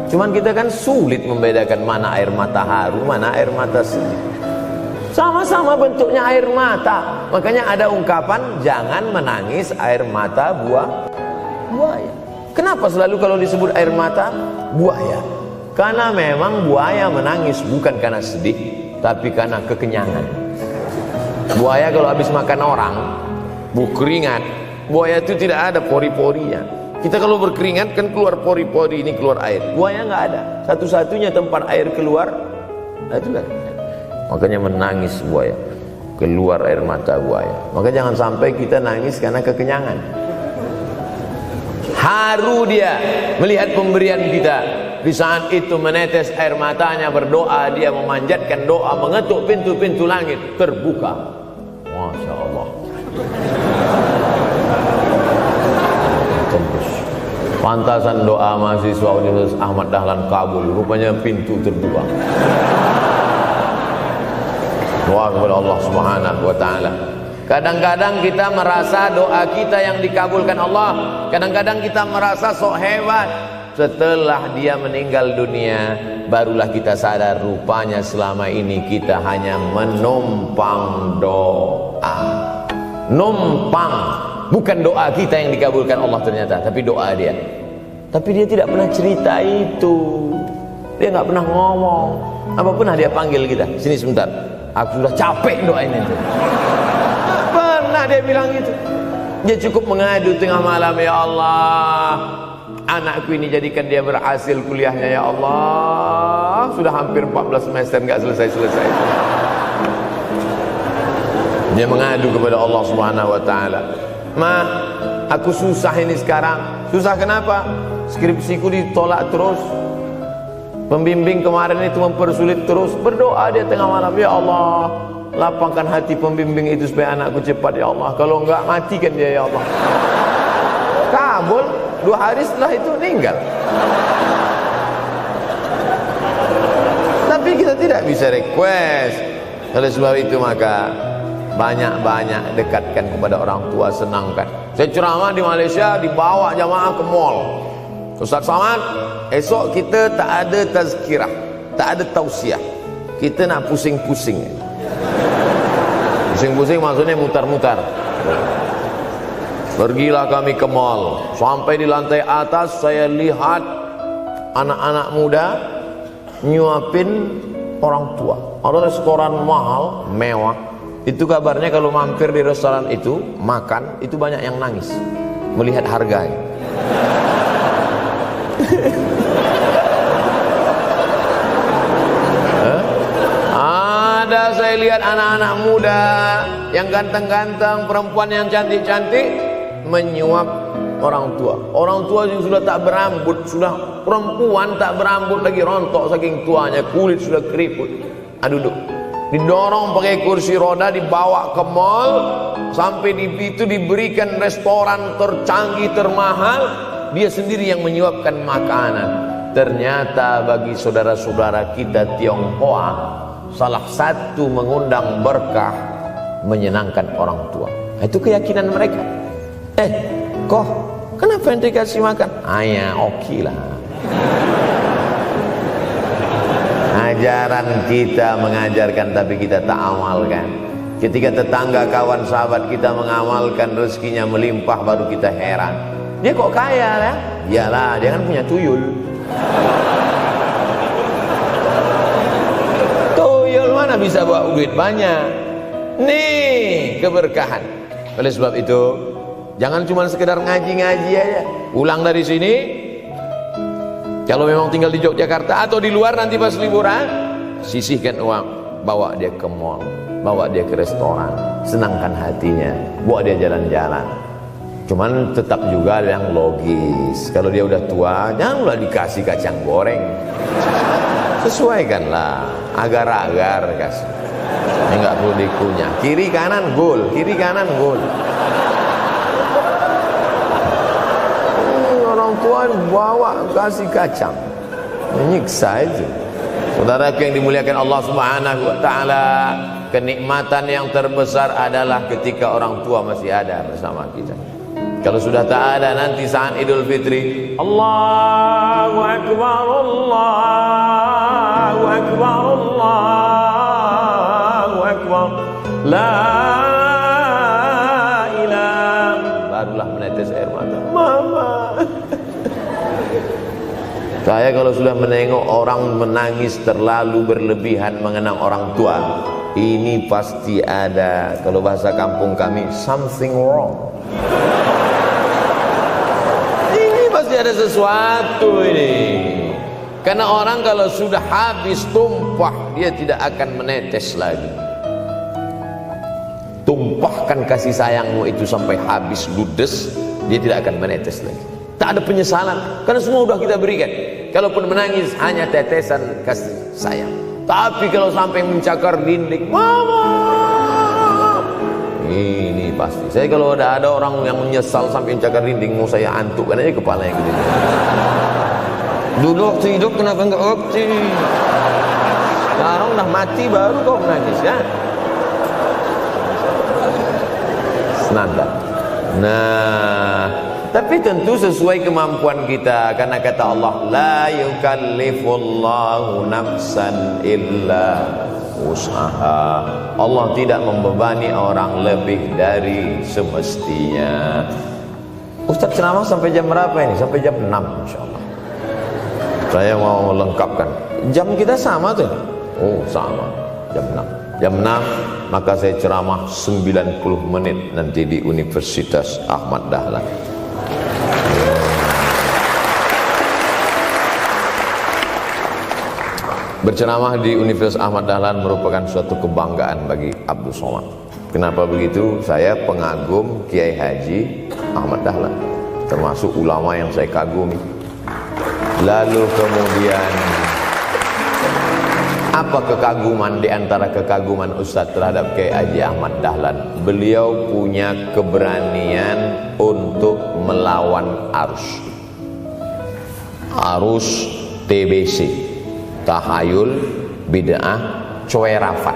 Cuman kita kan sulit membedakan mana air mata haru, mana air mata sedih. Sama-sama bentuknya air mata. Makanya ada ungkapan, jangan menangis air mata buaya. Kenapa selalu kalau disebut air mata buaya? Karena memang buaya menangis bukan karena sedih, tapi karena kekenyangan. Buaya kalau habis makan orang, berkeringat, buaya itu tidak ada pori-porinya. Kita kalau berkeringat kan keluar pori-pori, ini keluar air. Buaya nggak ada. Satu-satunya tempat air keluar, nah itulah. Makanya menangis buaya, keluar air mata buaya. Maka jangan sampai kita nangis karena kekenyangan. Haru dia melihat pemberian kita. Di saat itu menetes air matanya, berdoa, dia memanjatkan doa, mengetuk pintu-pintu langit, terbuka. Masya Allah. Tembus. Pantasan doa mahasiswa Universitas Ahmad Dahlan kabul, rupanya pintu terbuka. Doa kepada Allah Subhanahu wa taala. Kadang-kadang kita merasa doa kita yang dikabulkan Allah, kadang-kadang kita merasa sok hebat. Setelah dia meninggal dunia, barulah kita sadar rupanya selama ini kita hanya menumpang doa. Numpang, bukan doa kita yang dikabulkan Allah ternyata, tapi doa dia. Tapi dia tidak pernah cerita itu. Dia nggak pernah ngomong. Apa pernah dia panggil kita, sini sebentar, aku sudah capek doain itu. Pernah dia bilang gitu. Dia cukup mengadu tengah malam, ya Allah, anakku ini jadikan dia berhasil kuliahnya, ya Allah. Sudah hampir 14 semester nggak selesai-selesai. Dia mengadu kepada Allah Subhanahu wa taala. Ma, aku susah ini sekarang. Susah kenapa? Skripsiku ditolak terus. Pembimbing kemarin itu mempersulit terus. Berdoa dia tengah malam, ya Allah, lapangkan hati pembimbing itu supaya anakku cepat, ya Allah. Kalau enggak, matikan dia, ya Allah. Kabul. 2 hari setelah itu meninggal. Tapi kita tidak bisa request. Oleh sebab itu maka banyak-banyak dekatkan kepada orang tua, senangkan. Saya ceramah di Malaysia, dibawa jamaah ke mall. Ustaz Samad, esok kita tak ada tazkirah, tak ada tausiah. Kita nak pusing-pusing. Pusing-pusing maksudnya mutar-mutar. Pergilah kami ke mall. Sampai di lantai atas saya lihat anak-anak muda nyuapin orang tua. Ada restoran mahal, mewah. Itu kabarnya kalau mampir di restoran itu, makan, itu banyak yang nangis melihat harganya. Ada saya lihat anak-anak muda yang ganteng-ganteng, perempuan yang cantik-cantik menyuap orang tua. Orang tua yang sudah tak berambut, sudah perempuan tak berambut lagi, rontok saking tuanya, kulit sudah keriput. Duduk, didorong pakai kursi roda, dibawa ke mall, sampai di situ diberikan restoran tercanggih, termahal. Dia sendiri yang menyuapkan makanan. Ternyata bagi saudara-saudara kita Tionghoa, salah satu mengundang berkah menyenangkan orang tua. Itu keyakinan mereka. Kok kenapa ente kasih makan? Ya oke lah. Ajaran kita mengajarkan tapi kita tak amalkan. Ketika tetangga, kawan, sahabat kita mengamalkan, rezekinya melimpah, baru kita heran. Dia kok kaya lah? Iyalah, dia kan punya tuyul. Tuyul mana bisa bawa duit banyak? Nih keberkahan. Oleh sebab itu, jangan cuma sekedar ngaji-ngaji aja. Pulang dari sini, kalau memang tinggal di Yogyakarta atau di luar nanti pas liburan, sisihkan uang, bawa dia ke mall, bawa dia ke restoran, senangkan hatinya, bawa dia jalan-jalan. Cuman tetap juga yang logis. Kalau dia udah tua, janganlah dikasih kacang goreng. Sesuaikanlah, agar-agar kasih. Ini nggak perlu dikunyah. Kiri kanan gol, kiri kanan gol. Orang tua bawa kasih kacang, menyiksa itu. Saudara yang dimuliakan Allah Subhanahu wa taala, kenikmatan yang terbesar adalah ketika orang tua masih ada bersama kita. Kalau sudah tak ada, nanti saat Idul Fitri, Allahu Akbar, Allahu Akbar, Allahu Akbar, la ilaha, barulah menetes air mata. Mama. Saya kalau sudah menengok orang menangis terlalu berlebihan mengenang orang tua, ini pasti ada, kalau bahasa kampung kami, something wrong. Pasti ada sesuatu ini. Karena orang kalau sudah habis tumpah, dia tidak akan menetes lagi. Tumpahkan kasih sayangmu itu sampai habis ludes, dia tidak akan menetes lagi. Tak ada penyesalan, karena semua sudah kita berikan. Kalaupun menangis hanya tetesan kasih sayang. Tapi kalau sampai mencakar dinding, mama, ini pasti. Saya kalau ada orang yang menyesal sampai mencakar dinding, mau saya antukkan aja kepala yang gede. Dulu waktu hidup kenapa enggak waktu? Sekarang udah mati baru kau menangis ya. Senanda. Nah, tapi tentu sesuai kemampuan kita, karena kata Allah, la yukallifullahu nafsan illa usaha. Allah tidak membebani orang lebih dari semestinya. Ustaz ceramah sampai jam berapa ini? Sampai jam 6 insyaallah. Saya mau lengkapkan. Jam kita sama tuh. Oh sama, jam 6. Jam 6 maka saya ceramah 90 menit nanti di Universitas Ahmad Dahlan. Berceramah di Universitas Ahmad Dahlan merupakan suatu kebanggaan bagi Abdul Somad. Kenapa begitu? Saya pengagum Kiai Haji Ahmad Dahlan, termasuk ulama yang saya kagumi. Lalu kemudian apa kekaguman di antara kekaguman Ustadz terhadap Kiai Haji Ahmad Dahlan? Beliau punya keberanian untuk melawan arus TBC, tahayul, bid'ah, coerafat.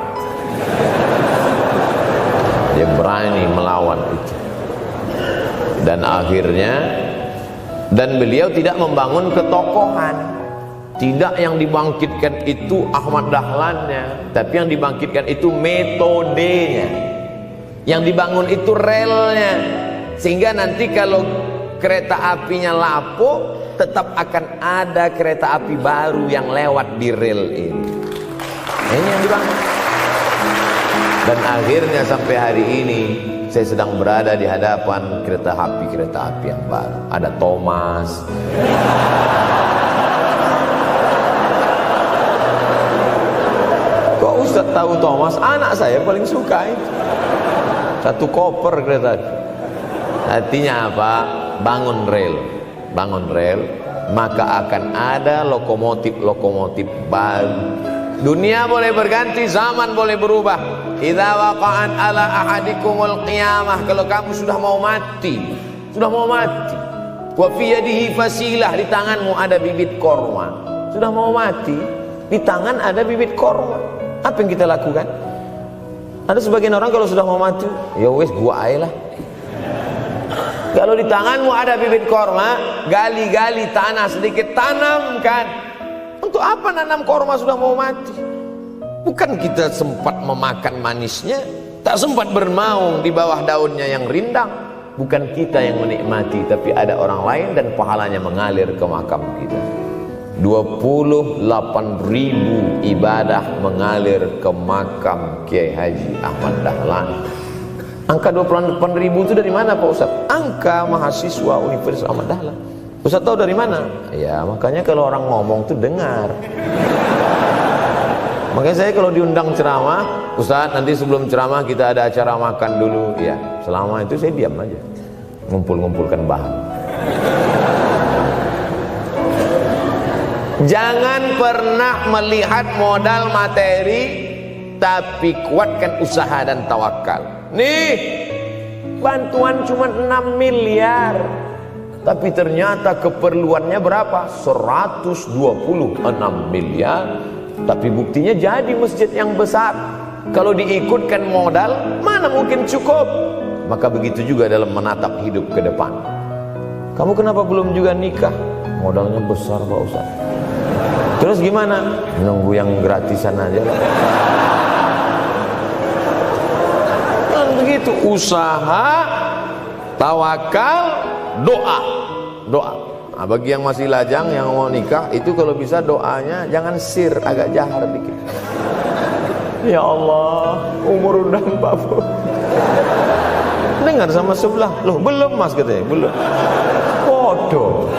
Dia berani melawan itu. Dan akhirnya, dan beliau tidak membangun ketokohan. Tidak yang dibangkitkan itu Ahmad Dahlannya, tapi yang dibangkitkan itu metodenya. Yang dibangun itu relnya. Sehingga nanti kalau kereta apinya lapuk, tetap akan ada kereta api baru yang lewat di rel ini. Ini yang dibangun. Dan akhirnya sampai hari ini saya sedang berada di hadapan kereta api yang baru. Ada Thomas. Kok Ustaz tahu Thomas? Anak saya paling suka itu. Satu koper kereta api. Artinya apa? Bangun rel, maka akan ada lokomotif baru. Dunia boleh berganti, zaman boleh berubah. Idza waqa'at ala ahadikumul qiyamah, kalau kamu sudah mau mati, wa fi yadihi fasilah, di tanganmu ada bibit korma. Sudah mau mati, di tangan ada bibit korma. Apa yang kita lakukan? Ada sebagian orang kalau sudah mau mati, ya wes gua aja lah. Kalau di tanganmu ada bibit korma, gali-gali tanah sedikit, tanamkan. Untuk apa nanam korma sudah mau mati? Bukan kita sempat memakan manisnya, tak sempat bermaung di bawah daunnya yang rindang. Bukan kita yang menikmati, tapi ada orang lain dan pahalanya mengalir ke makam kita. 28.000 ibadah mengalir ke makam Kiai Haji Ahmad Dahlan. Angka 28.000 itu dari mana Pak Ustaz? Angka mahasiswa Universitas Ahmad Dahlan. Ustaz tahu dari mana? Ya makanya kalau orang ngomong tuh dengar. Makanya saya kalau diundang ceramah, Ustaz nanti sebelum ceramah kita ada acara makan dulu. Ya selama itu saya diam aja. ngumpul-ngumpulkan bahan. Jangan pernah melihat modal materi, tapi kuatkan usaha dan tawakal. Nih, bantuan cuma 6 miliar, tapi ternyata keperluannya berapa? 126 miliar. Tapi buktinya jadi masjid yang besar. Kalau diikutkan modal, mana mungkin cukup? Maka begitu juga dalam menatap hidup ke depan. Kamu kenapa belum juga nikah? Modalnya besar Pak Ustaz. Terus gimana? Nunggu yang gratisan aja lah. Dan begitu, usaha, tawakal, doa. Nah, bagi yang masih lajang, yang mau nikah, itu kalau bisa doanya jangan sir, agak jahar dikit. Ya Allah, umur udah 40. Dengar sama sebelah, loh belum mas katanya, belum. Bodoh.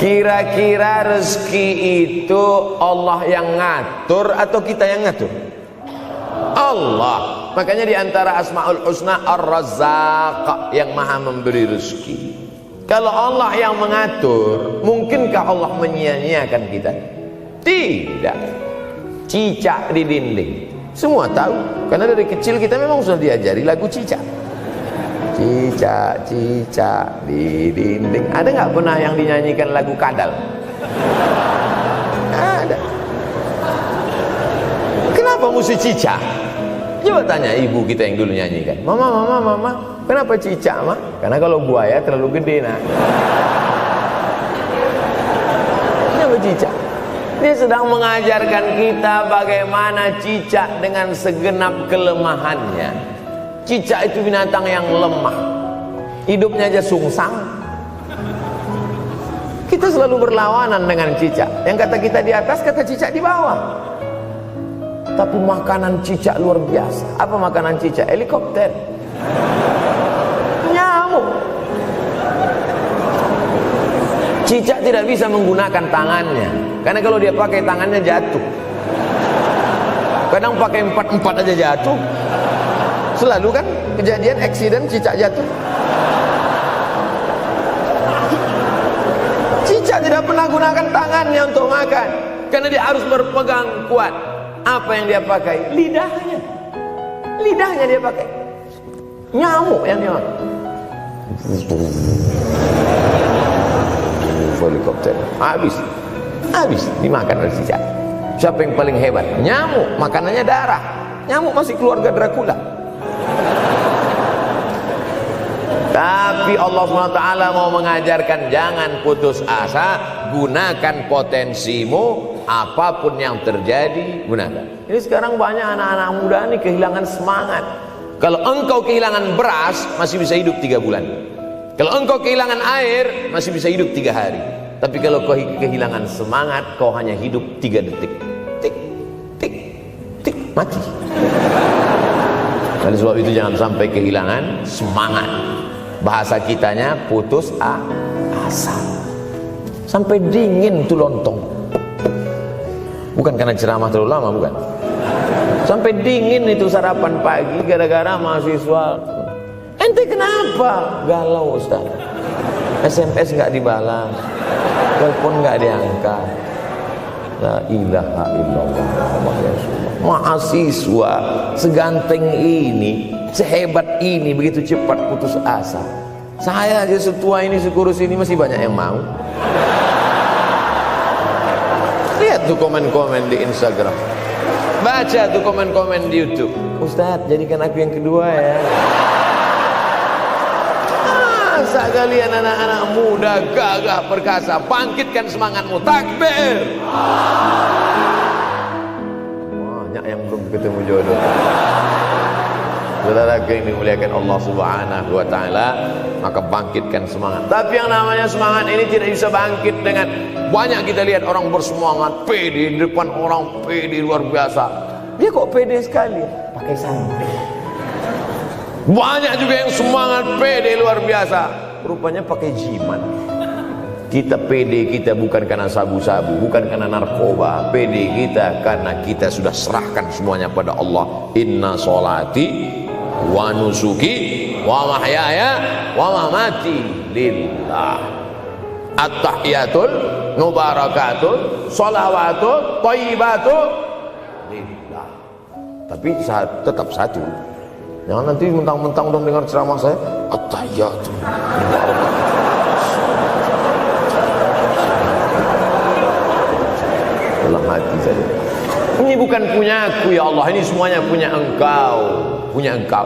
Kira-kira rezeki itu Allah yang ngatur atau kita yang ngatur? Allah. Makanya di antara Asmaul Husna Ar-Razzaq, yang maha memberi rezeki. Kalau Allah yang mengatur, mungkinkah Allah menyia-nyiakan kita? Tidak. Cicak di dinding, semua tahu, karena dari kecil kita memang sudah diajari lagu cicak. Cicak, cicak di dinding. Ada nggak pernah yang dinyanyikan lagu kadal? Ada. Kenapa mesti cicak? Coba tanya ibu kita yang dulu nyanyikan. Mama, kenapa cicak, Ma? Karena kalau buaya terlalu gede, nak. Kenapa cicak? Dia sedang mengajarkan kita bagaimana cicak dengan segenap kelemahannya. Cicak itu binatang yang lemah, hidupnya aja sungsang. Kita selalu berlawanan dengan cicak. Yang kata kita di atas, kata cicak di bawah. Tapi makanan cicak luar biasa. Apa makanan cicak? Helikopter, nyamuk. Cicak tidak bisa menggunakan tangannya, karena kalau dia pakai tangannya jatuh. Kadang pakai 4 aja jatuh. Selalu kan kejadian accident cicak jatuh. Cicak tidak pernah gunakan tangannya untuk makan, karena dia harus berpegang kuat. Apa yang dia pakai? Lidahnya. Lidahnya dia pakai. Nyamuk yang dia makan. Helikopter. Habis dimakan oleh cicak. Siapa yang paling hebat? Nyamuk. Makanannya darah. Nyamuk masih keluarga Dracula. Tapi Allah SWT mau mengajarkan jangan putus asa, gunakan potensimu, apapun yang terjadi gunakan. Ini sekarang banyak anak-anak muda nih kehilangan semangat. Kalau engkau kehilangan beras masih bisa hidup 3 bulan. Kalau engkau kehilangan air masih bisa hidup 3 hari. Tapi kalau kau kehilangan semangat, kau hanya hidup 3 detik. Tik, tik, tik, mati. Oleh sebab itu jangan sampai kehilangan semangat. Bahasa kitanya putus asa. Sampai dingin tuh lontong. Bukan karena ceramah terlalu lama, bukan. Sampai dingin itu sarapan pagi gara-gara mahasiswa. Ente kenapa? Galau Ustaz. SMS nggak dibalas, telepon nggak diangkat. La ilaha illallah Muhammad Rasulullah. Mahasiswa seganteng ini, sehebat ini, begitu cepat putus asa. Saya aja setua ini, sekurus ini masih banyak yang mau. Lihat tuh komen-komen di Instagram, baca tuh komen-komen di YouTube. Ustadz, jadikan aku yang kedua ya. Masa kalian anak-anak muda gagah perkasa, bangkitkan semangatmu, takbir. Banyak yang belum ketemu jodoh. Saudara yang dimuliakan Allah Subhanahu wa taala, maka bangkitkan semangat. Tapi yang namanya semangat ini tidak bisa bangkit dengan banyak. Kita lihat orang bersemangat, pede di depan orang, pede luar biasa. Dia kok pede sekali? Pakai santai. Banyak juga yang semangat, pede luar biasa, rupanya pakai jimat. Kita pede kita bukan karena sabu-sabu, bukan karena narkoba. Pede kita karena kita sudah serahkan semuanya pada Allah. Inna sholati wa nusuki wa mahyaya wa mamati lillah. At-tahiyatul mubarakatun sholawatun thayyibatun lillah. Tapi tetap satu. Jangan nanti mentang-mentang udah dengar ceramah saya at-tahiyatul mubarakatun. Dalam hati saja. Ini bukan punya aku ya Allah, ini semuanya punya Engkau, punya Engkau.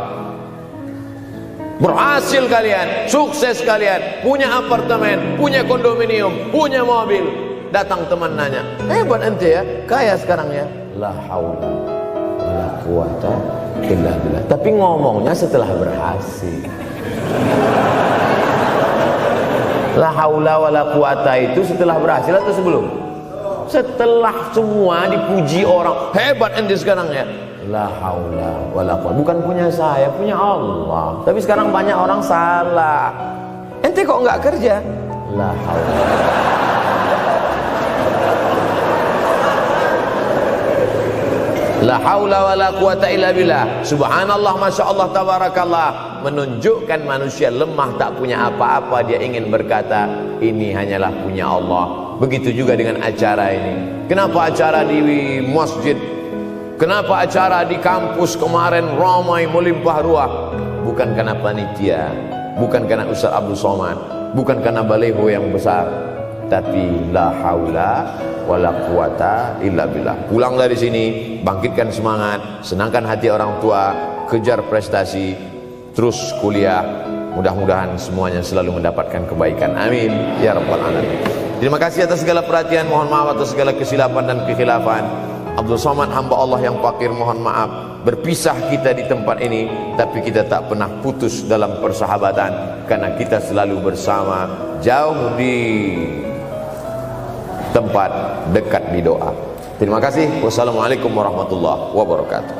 Berhasil kalian, sukses kalian, punya apartemen, punya kondominium, punya mobil. Datang teman nanya, hebat ente ya, kaya sekarang ya. La haula wala quwata illa billah. Tapi ngomongnya setelah berhasil. La haula wala quwata itu setelah berhasil atau sebelum? Setelah semua dipuji orang, hebat ente sekarang ya. La haula wala quwwata, bukan punya saya, punya Allah. Tapi sekarang banyak orang salah. Ente kok nggak kerja? La haula. La haula wala quwwata illa billah. Subhanallah, masya Allah, tabarakallah. Menunjukkan manusia lemah, tak punya apa-apa. Dia ingin berkata, ini hanyalah punya Allah. Begitu juga dengan acara ini. Kenapa acara di masjid? Kenapa acara di kampus kemarin ramai melimpah ruah? Bukan karena panitia, bukan karena Ustaz Abdul Somad, bukan karena baleho yang besar, tapi la haula wala quwata illa billah. Pulang dari sini, bangkitkan semangat, senangkan hati orang tua, kejar prestasi, terus kuliah. Mudah-mudahan semuanya selalu mendapatkan kebaikan. Amin ya rabbal alamin. Terima kasih atas segala perhatian. Mohon maaf atas segala kesilapan dan kekhilafan. Abdul Somad, hamba Allah yang fakir, mohon maaf. Berpisah kita di tempat ini, tapi kita tak pernah putus dalam persahabatan, karena kita selalu bersama, jauh di tempat, dekat di doa. Terima kasih. Wassalamualaikum warahmatullahi wabarakatuh.